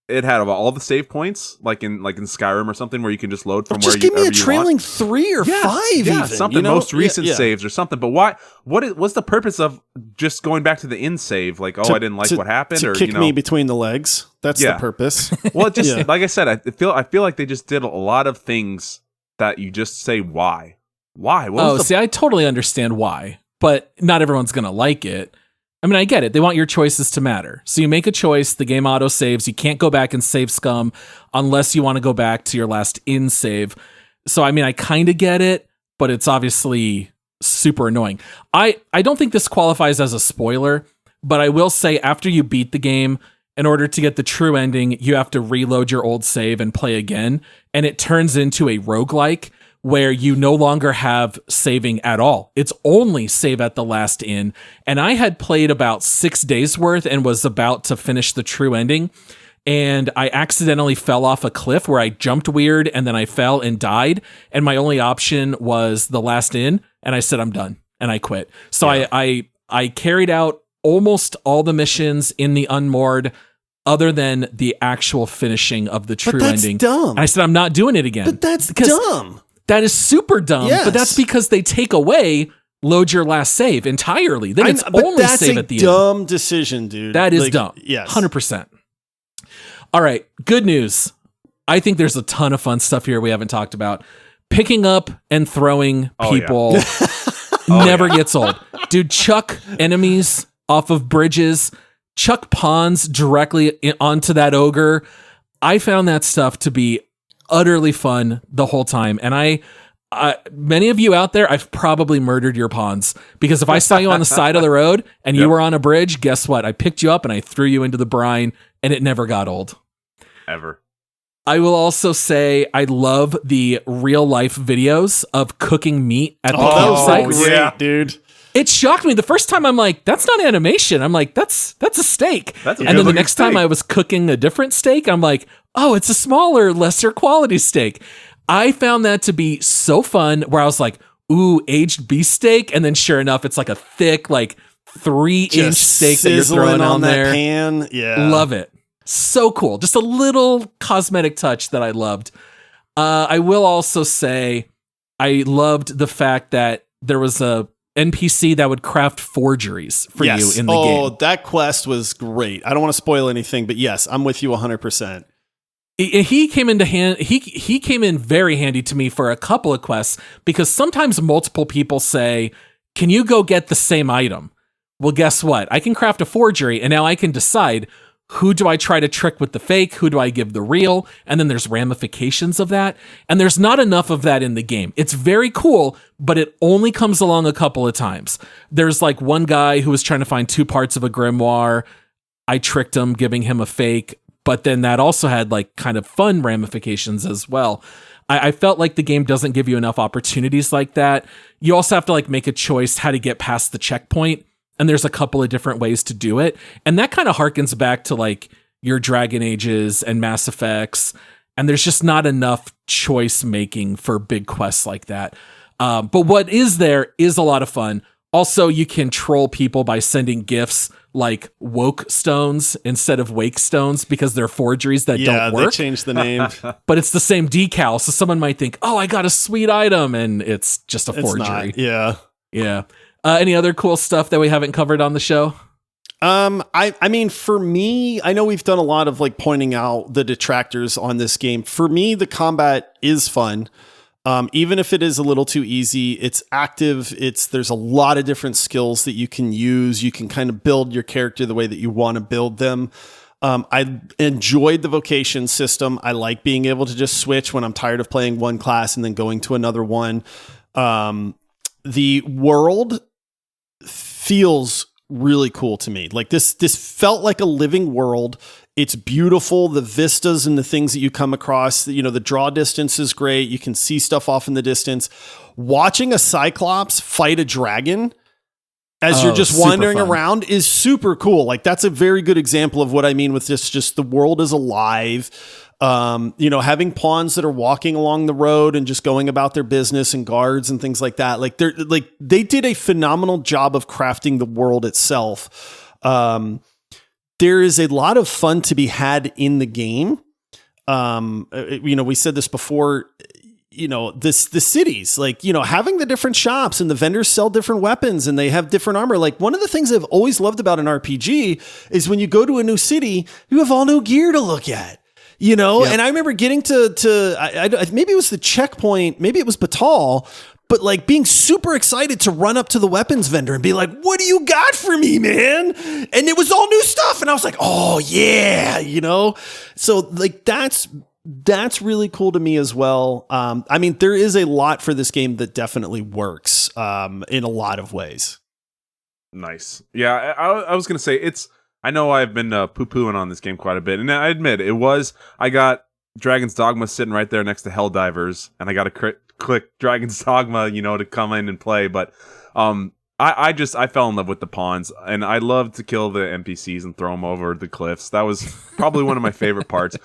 It had all the save points, like in Skyrim or something, where you can just load from wherever you want. Just give me a trailing 3 or 5, even. Something most recent saves or something. But why? What's the purpose of just going back to the in save? Like, I didn't like what happened, to kick me between the legs. That's the purpose. Well, like I said, I feel like they just did a lot of things that you just say why. I totally understand why, but not everyone's gonna like it. I mean, I get it. They want your choices to matter. So you make a choice, the game auto saves. You can't go back and save scum unless you want to go back to your last in save. So, I mean, I kind of get it, but it's obviously super annoying. I don't think this qualifies as a spoiler, but I will say after you beat the game, in order to get the true ending, you have to reload your old save and play again. And it turns into a roguelike where you no longer have saving at all. It's only save at the last inn. And I had played about 6 days worth and was about to finish the true ending. And I accidentally fell off a cliff where I jumped weird and then I fell and died. And my only option was the last inn. And I said, I'm done. And I quit. So I carried out almost all the missions in the Unmoored other than the actual finishing of the true ending. Dumb. And I said, I'm not doing it again. But that's dumb. That is super dumb, but that's because they take away load your last save entirely. Then it's but only that's save a at the dumb decision, dude. That is dumb. Yes. 100%. All right. Good news. I think there's a ton of fun stuff here we haven't talked about. Picking up and throwing people never gets old. Dude, chuck enemies off of bridges, chuck pawns directly onto that ogre. I found that stuff to be utterly fun the whole time. And many of you out there, I've probably murdered your pawns, because if I saw you on the side of the road and you were on a bridge, guess what? I picked you up and I threw you into the brine, and it never got old. Ever. I will also say I love the real life videos of cooking meat at the campsite. Great, dude. It shocked me the first time. I'm like, that's not animation. I'm like, that's a steak. That's a and then the good next steak. time I was cooking a different steak, I'm like, oh, it's a smaller, lesser quality steak. I found that to be so fun, where I was like, ooh, aged beef steak. And then sure enough, it's like a thick, like 3-inch steak that you're throwing on that there. Pan. Yeah. Love it. So cool. Just a little cosmetic touch that I loved. I will also say I loved the fact that there was a NPC that would craft forgeries for you in the game. Oh, that quest was great. I don't want to spoil anything, but yes, I'm with you 100%. He came into hand. He came in very handy to me for a couple of quests, because sometimes multiple people say, "Can you go get the same item?" Well, guess what? I can craft a forgery, and now I can decide, who do I try to trick with the fake? Who do I give the real? And then there's ramifications of that. And there's not enough of that in the game. It's very cool, but it only comes along a couple of times. There's like one guy who was trying to find 2 parts of a grimoire. I tricked him, giving him a fake, but then that also had like kind of fun ramifications as well. I felt like the game doesn't give you enough opportunities like that. You also have to like make a choice how to get past the checkpoint. And there's a couple of different ways to do it. And that kind of harkens back to like your Dragon Ages and Mass Effects. And there's just not enough choice making for big quests like that. But what is there is a lot of fun. Also, you can troll people by sending gifts like woke stones instead of wake stones, because they're forgeries that don't work. Yeah, they changed the name. But it's the same decal. So someone might think, oh, I got a sweet item. And it's just a forgery. Not, yeah. Yeah. Any other cool stuff that we haven't covered on the show? I mean, for me, I know we've done a lot of like pointing out the detractors on this game. For me, the combat is fun. Even if it is a little too easy, it's active. There's a lot of different skills that you can use. You can kind of build your character the way that you want to build them. I enjoyed the vocation system. I like being able to just switch when I'm tired of playing one class and then going to another one. The world feels really cool to me. Like this felt like a living world. It's beautiful. The vistas and the things that you come across, you know, the draw distance is great. You can see stuff off in the distance. Watching a cyclops fight a dragon as you're just wandering around is super cool. Like that's a very good example of what I mean with this. Just the world is alive. You know, having pawns that are walking along the road and just going about their business, and guards and things like that. Like they did a phenomenal job of crafting the world itself. There is a lot of fun to be had in the game. You know, we said this before, you know, the cities, like, you know, having the different shops and the vendors sell different weapons and they have different armor. Like one of the things I've always loved about an RPG is when you go to a new city, you have all new gear to look at. You know, and I remember getting to maybe it was the checkpoint, maybe it was Batal, but like being super excited to run up to the weapons vendor and be like, what do you got for me, man? And it was all new stuff. And I was like, oh yeah, you know? So like, that's really cool to me as well. I mean, there is a lot for this game that definitely works in a lot of ways. Nice. Yeah, I was going to say I know I've been poo-pooing on this game quite a bit, and I admit I got Dragon's Dogma sitting right there next to Helldivers, and I got to click Dragon's Dogma, you know, to come in and play, but I fell in love with the pawns, and I love to kill the NPCs and throw them over the cliffs. That was probably one of my favorite parts.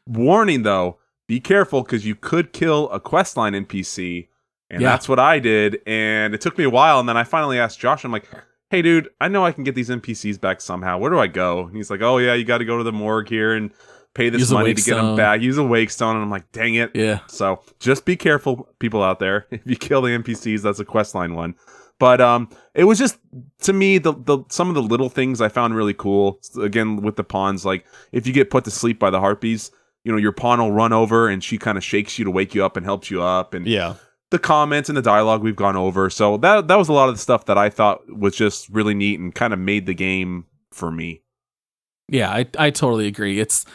Warning, though, be careful, because you could kill a questline NPC, and that's what I did, and it took me a while, and then I finally asked Josh, I'm like, hey, dude, I know I can get these NPCs back somehow. Where do I go? And he's like, oh, yeah, you got to go to the morgue here and pay this Use a money wake to get them stone. back. Use a wake stone, and I'm like, dang it. Yeah. So just be careful, people out there. If you kill the NPCs, that's a questline one. But it was just, to me, the some of the little things I found really cool. Again, with the pawns, like if you get put to sleep by the harpies, you know, your pawn will run over and she kind of shakes you to wake you up and helps you up. And the comments and the dialogue we've gone over. So that was a lot of the stuff that I thought was just really neat and kind of made the game for me. Yeah, I totally agree. It's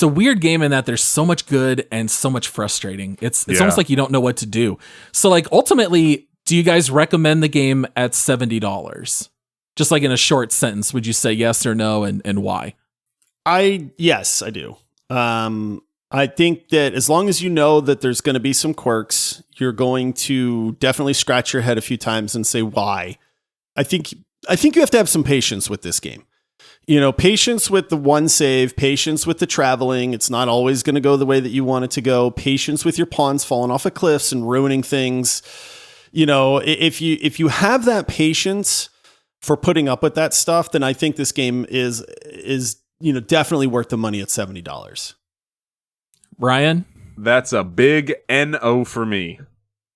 a weird game in that there's so much good and so much frustrating. It's almost like you don't know what to do. So like ultimately, do you guys recommend the game at $70? Just like in a short sentence, would you say yes or no, and why? Yes, I do. I think that as long as you know that there's going to be some quirks, you're going to definitely scratch your head a few times and say why. I think you have to have some patience with this game. You know, patience with the one save, patience with the traveling. It's not always going to go the way that you want it to go. Patience with your pawns falling off of cliffs and ruining things. You know, if you have that patience for putting up with that stuff, then I think this game is definitely worth the money at $70. Ryan? That's a big NO for me.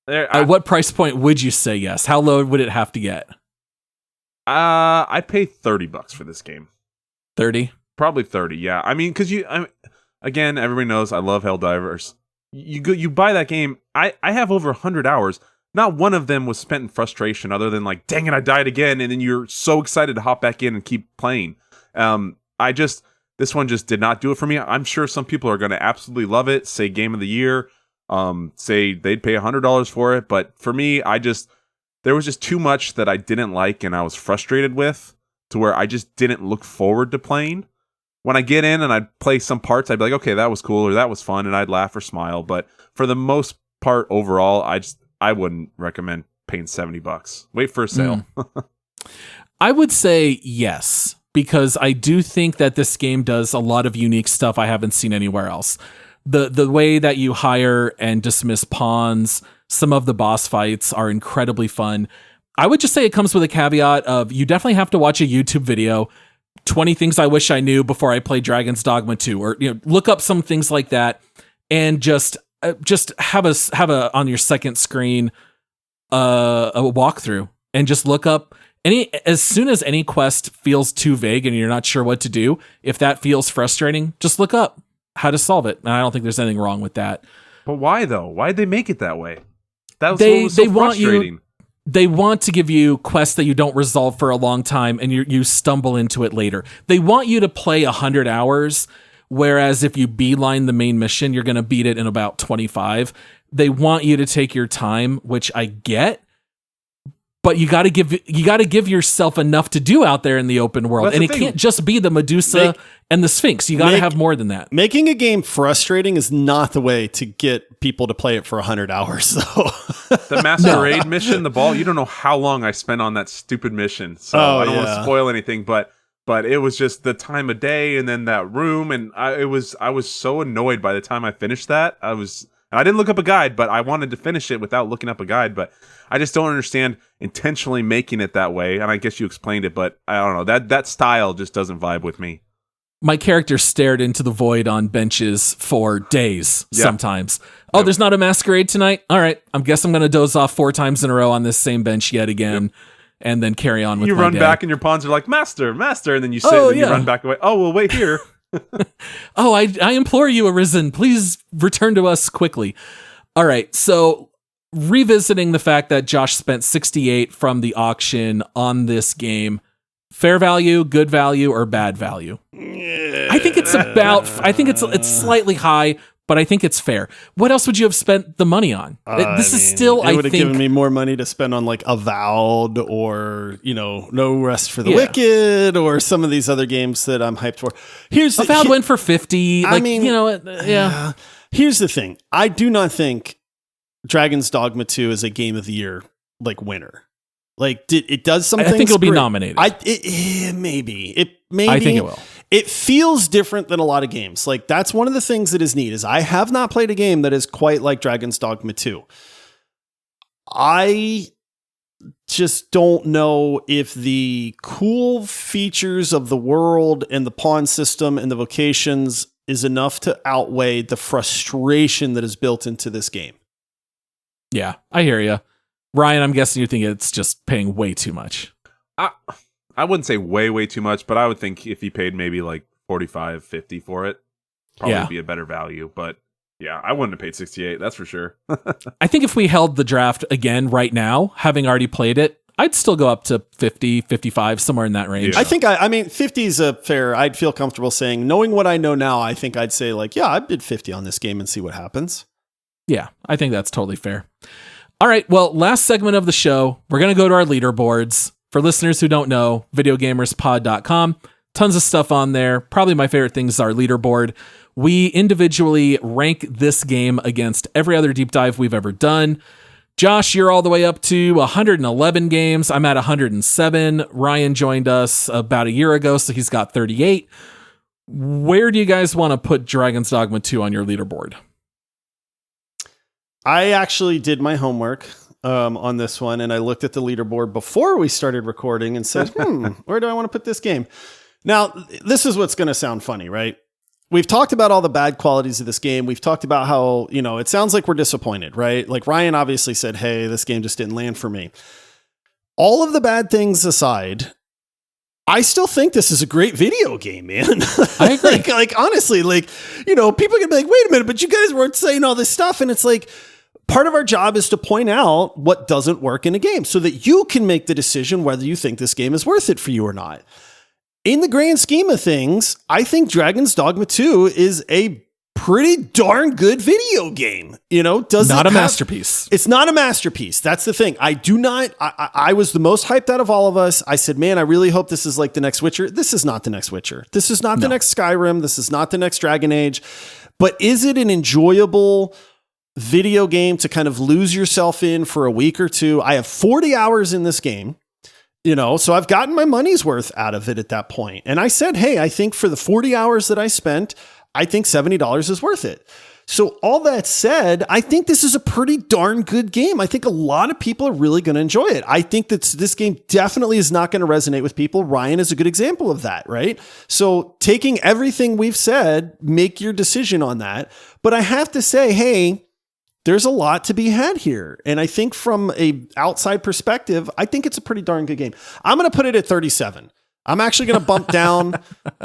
At what price point would you say yes? How low would it have to get? I'd pay $30 for this game. 30? Probably 30, yeah. I mean, because again, everybody knows I love Helldivers. You buy that game, I have over 100 hours. Not one of them was spent in frustration other than like, dang it, I died again. And then you're so excited to hop back in and keep playing. This one just did not do it for me. I'm sure some people are going to absolutely love it, say game of the year, say they'd pay $100 for it. But for me, there was just too much that I didn't like and I was frustrated with, to where I just didn't look forward to playing. When I get in and I'd play some parts, I'd be like, okay, that was cool, or that was fun, and I'd laugh or smile. But for the most part, overall, I wouldn't recommend paying $70. Wait for a sale. I would say yes, because I do think that this game does a lot of unique stuff I haven't seen anywhere else. The way that you hire and dismiss pawns, some of the boss fights are incredibly fun. I would just say it comes with a caveat of you definitely have to watch a YouTube video, 20 things I wish I knew before I play Dragon's Dogma 2, or look up some things like that, and just have a on your second screen a walkthrough, and just look up as soon as any quest feels too vague and you're not sure what to do. If that feels frustrating, just look up how to solve it. And I don't think there's anything wrong with that. But why though? Why'd they make it that way? That was what was so frustrating. They want to give you quests that you don't resolve for a long time and you stumble into it later. They want you to play 100 hours, whereas if you beeline the main mission, you're going to beat it in about 25. They want you to take your time, which I get, but you got to give yourself enough to do out there in the open world. And it can't just be the Medusa and the Sphinx. You got to have more than that. Making a game frustrating is not the way to get people to play it for 100 hours, though. The Masquerade mission, the ball, you don't know how long I spent on that stupid mission. So I don't want to spoil anything, but it was just the time of day and then that room. And I was so annoyed by the time I finished that. I didn't look up a guide, but I wanted to finish it without looking up a guide. But I just don't understand intentionally making it that way. And I guess you explained it, but I don't know. That style just doesn't vibe with me. My character stared into the void on benches for days sometimes. Oh, there's not a masquerade tonight? All right. I guess I'm going to doze off 4 times in a row on this same bench yet again, and then carry on with my day. You run back and your pawns are like, master, and then you sit and you run back away. Oh, well, wait here. Oh, I implore you, Arisen, please return to us quickly. All right. So revisiting the fact that Josh spent $68 from the auction on this game, fair value, good value, or bad value? I think it's slightly high, but I think it's fair. What else would you have spent the money on? It would have given me more money to spend on like Avowed or, No Rest for the Wicked or some of these other games that I'm hyped for. Avowed went for 50. Here's the thing. I do not think Dragon's Dogma 2 is a Game of the Year winner. It does some things. I think it'll be nominated. Maybe. I think it will. It feels different than a lot of games. That's one of the things that is neat is I have not played a game that is quite like Dragon's Dogma 2. I just don't know if the cool features of the world and the pawn system and the vocations is enough to outweigh the frustration that is built into this game. Yeah, I hear you. Ryan, I'm guessing you think it's just paying way too much. I wouldn't say way too much, but I would think if he paid maybe like 45, 50 for it, probably be a better value. But yeah, I wouldn't have paid 68, that's for sure. I think if we held the draft again right now, having already played it, I'd still go up to 50, 55, somewhere in that range. Yeah. I think, I mean, 50 is a fair, I'd feel comfortable saying, knowing what I know now, I think I'd say like, yeah, I'd bid 50 on this game and see what happens. Yeah, I think that's totally fair. All right, well, last segment of the show, we're going to go to our leaderboards. For listeners who don't know, videogamerspod.com, tons of stuff on there. Probably my favorite thing is our leaderboard. We individually rank this game against every other deep dive we've ever done. Josh, you're all the way up to 111 games. I'm at 107. Ryan joined us about a year ago, so he's got 38. Where do you guys want to put Dragon's Dogma 2 on your leaderboard? I actually did my homework on this one, and I looked at the leaderboard before we started recording and said, where do I want to put this game? Now, this is what's going to sound funny, right? We've talked about all the bad qualities of this game. We've talked about how, it sounds like we're disappointed, right? Like Ryan obviously said, hey, this game just didn't land for me. All of the bad things aside, I still think this is a great video game, man. I agree. like honestly, people can be like, wait a minute, but you guys weren't saying all this stuff. And it's like, part of our job is to point out what doesn't work in a game so that you can make the decision whether you think this game is worth it for you or not. In the grand scheme of things, I think Dragon's Dogma 2 is a pretty darn good video game. Masterpiece. It's not a masterpiece. That's the thing. I was the most hyped out of all of us. I said, man, I really hope this is like the next Witcher. This is not the next Witcher. This is not the next Skyrim. This is not the next Dragon Age. But is it an enjoyable video game to kind of lose yourself in for a week or two? I have 40 hours in this game. So I've gotten my money's worth out of it at that point. And I said, hey, I think for the 40 hours that I spent, I think $70 is worth it. So all that said, I think this is a pretty darn good game. I think a lot of people are really going to enjoy it. I think that this game definitely is not going to resonate with people. Ryan is a good example of that, right? So taking everything we've said, make your decision on that. But I have to say, hey, there's a lot to be had here. And I think from a outside perspective, I think it's a pretty darn good game. I'm going to put it at 37. I'm actually going to bump down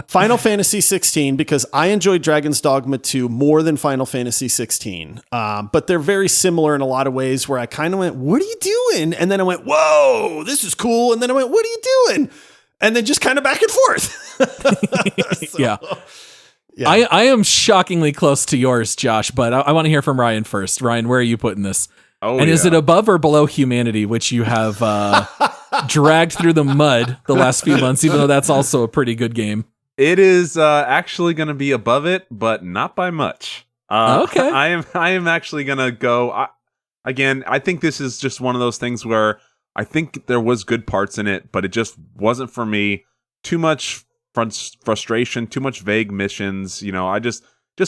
Final Fantasy 16 because I enjoyed Dragon's Dogma 2 more than Final Fantasy 16. But they're very similar in a lot of ways where I kind of went, what are you doing? And then I went, whoa, this is cool. And then I went, what are you doing? And then just kind of back and forth. Yeah. I am shockingly close to yours, Josh, but I want to hear from Ryan first. Ryan, where are you putting this? Is it above or below Humanity, which you have dragged through the mud the last few months, even though that's also a pretty good game? It is actually going to be above it, but not by much. Okay. I am actually going to go... I think this is just one of those things where I think there was good parts in it, but it just wasn't for me. Too much frustration, too much vague missions. I just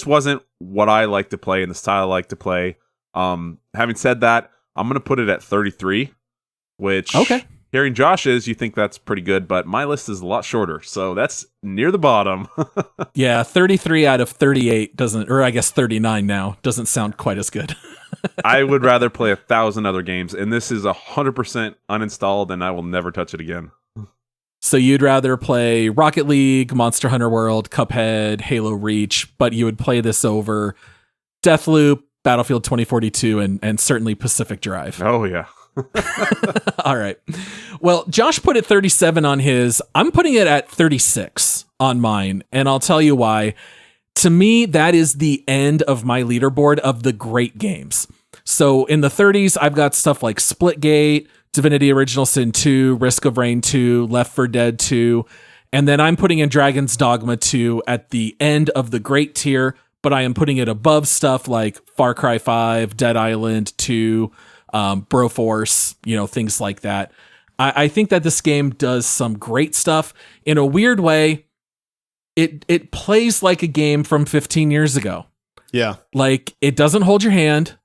wasn't what I like to play and the style I like to play. Having said that, I'm going to put it at 33, which hearing Josh's, you think that's pretty good, but my list is a lot shorter. So that's near the bottom. Yeah. 33 out of 38 or I guess 39 now doesn't sound quite as good. I would rather play 1,000 other games, and this is 100% uninstalled and I will never touch it again. So you'd rather play Rocket League, Monster Hunter World, Cuphead, Halo Reach, but you would play this over Deathloop, Battlefield 2042, and certainly Pacific Drive. Oh, yeah. All right. Well, Josh put it 37 on his. I'm putting it at 36 on mine, and I'll tell you why. To me, that is the end of my leaderboard of the great games. So in the 30s, I've got stuff like Splitgate, Divinity Original Sin 2, Risk of Rain 2, Left 4 Dead 2, and then I'm putting in Dragon's Dogma 2 at the end of the great tier, but I am putting it above stuff like Far Cry 5, Dead Island 2, Broforce, things like that. I think that this game does some great stuff. In a weird way, it plays like a game from 15 years ago. Yeah. Like, it doesn't hold your hand.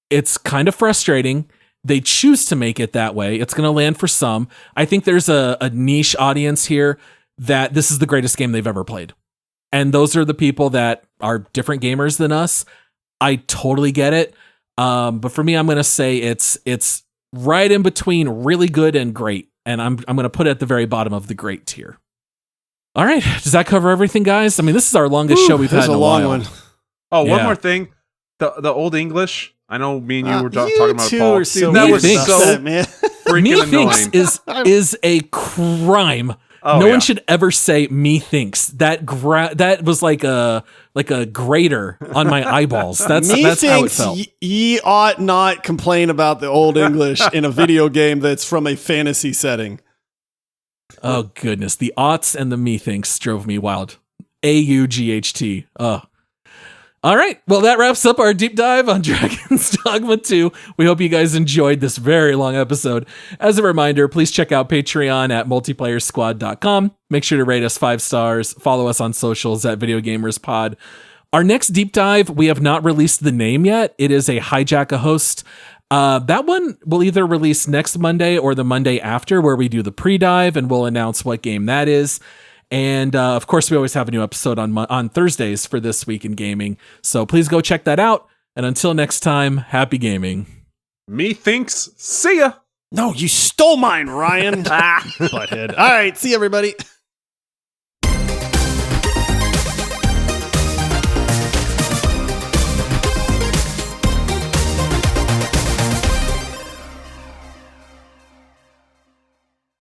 It's kind of frustrating. They choose to make it that way. It's going to land for some. I think there's a niche audience here that this is the greatest game they've ever played. And those are the people that are different gamers than us. I totally get it. But for me, I'm going to say it's right in between really good and great. And I'm going to put it at the very bottom of the great tier. All right. Does that cover everything, guys? I mean, this is our longest show we've had in a long while. one. Oh, one more thing. The Old English. I know me and you were talking about two Paul. are so that was thinks. so upset, man. freaking annoying. Methinks is a crime. Oh, no yeah. one should ever say methinks. That was like a grater on my eyeballs. That's how it Methinks felt. ye ought not complain about the Old English in a video game that's from a fantasy setting. Oh goodness, the aughts and the methinks drove me wild. AUGHT. All right, well that wraps up our deep dive on Dragon's Dogma 2. We hope you guys enjoyed this very long episode. As a reminder, please check out Patreon at multiplayersquad.com. Make sure to rate us 5 stars. Follow us on socials at VideoGamersPod. Our next deep dive, we have not released the name yet. It is a Hijack a Host. That one will either release next Monday or the Monday after, where we do the pre-dive and we'll announce what game that is. And of course, we always have a new episode on Thursdays for This Week in Gaming. So please go check that out. And until next time, happy gaming. Methinks. See ya. No, you stole mine, Ryan. Butthead. All right, see you, everybody.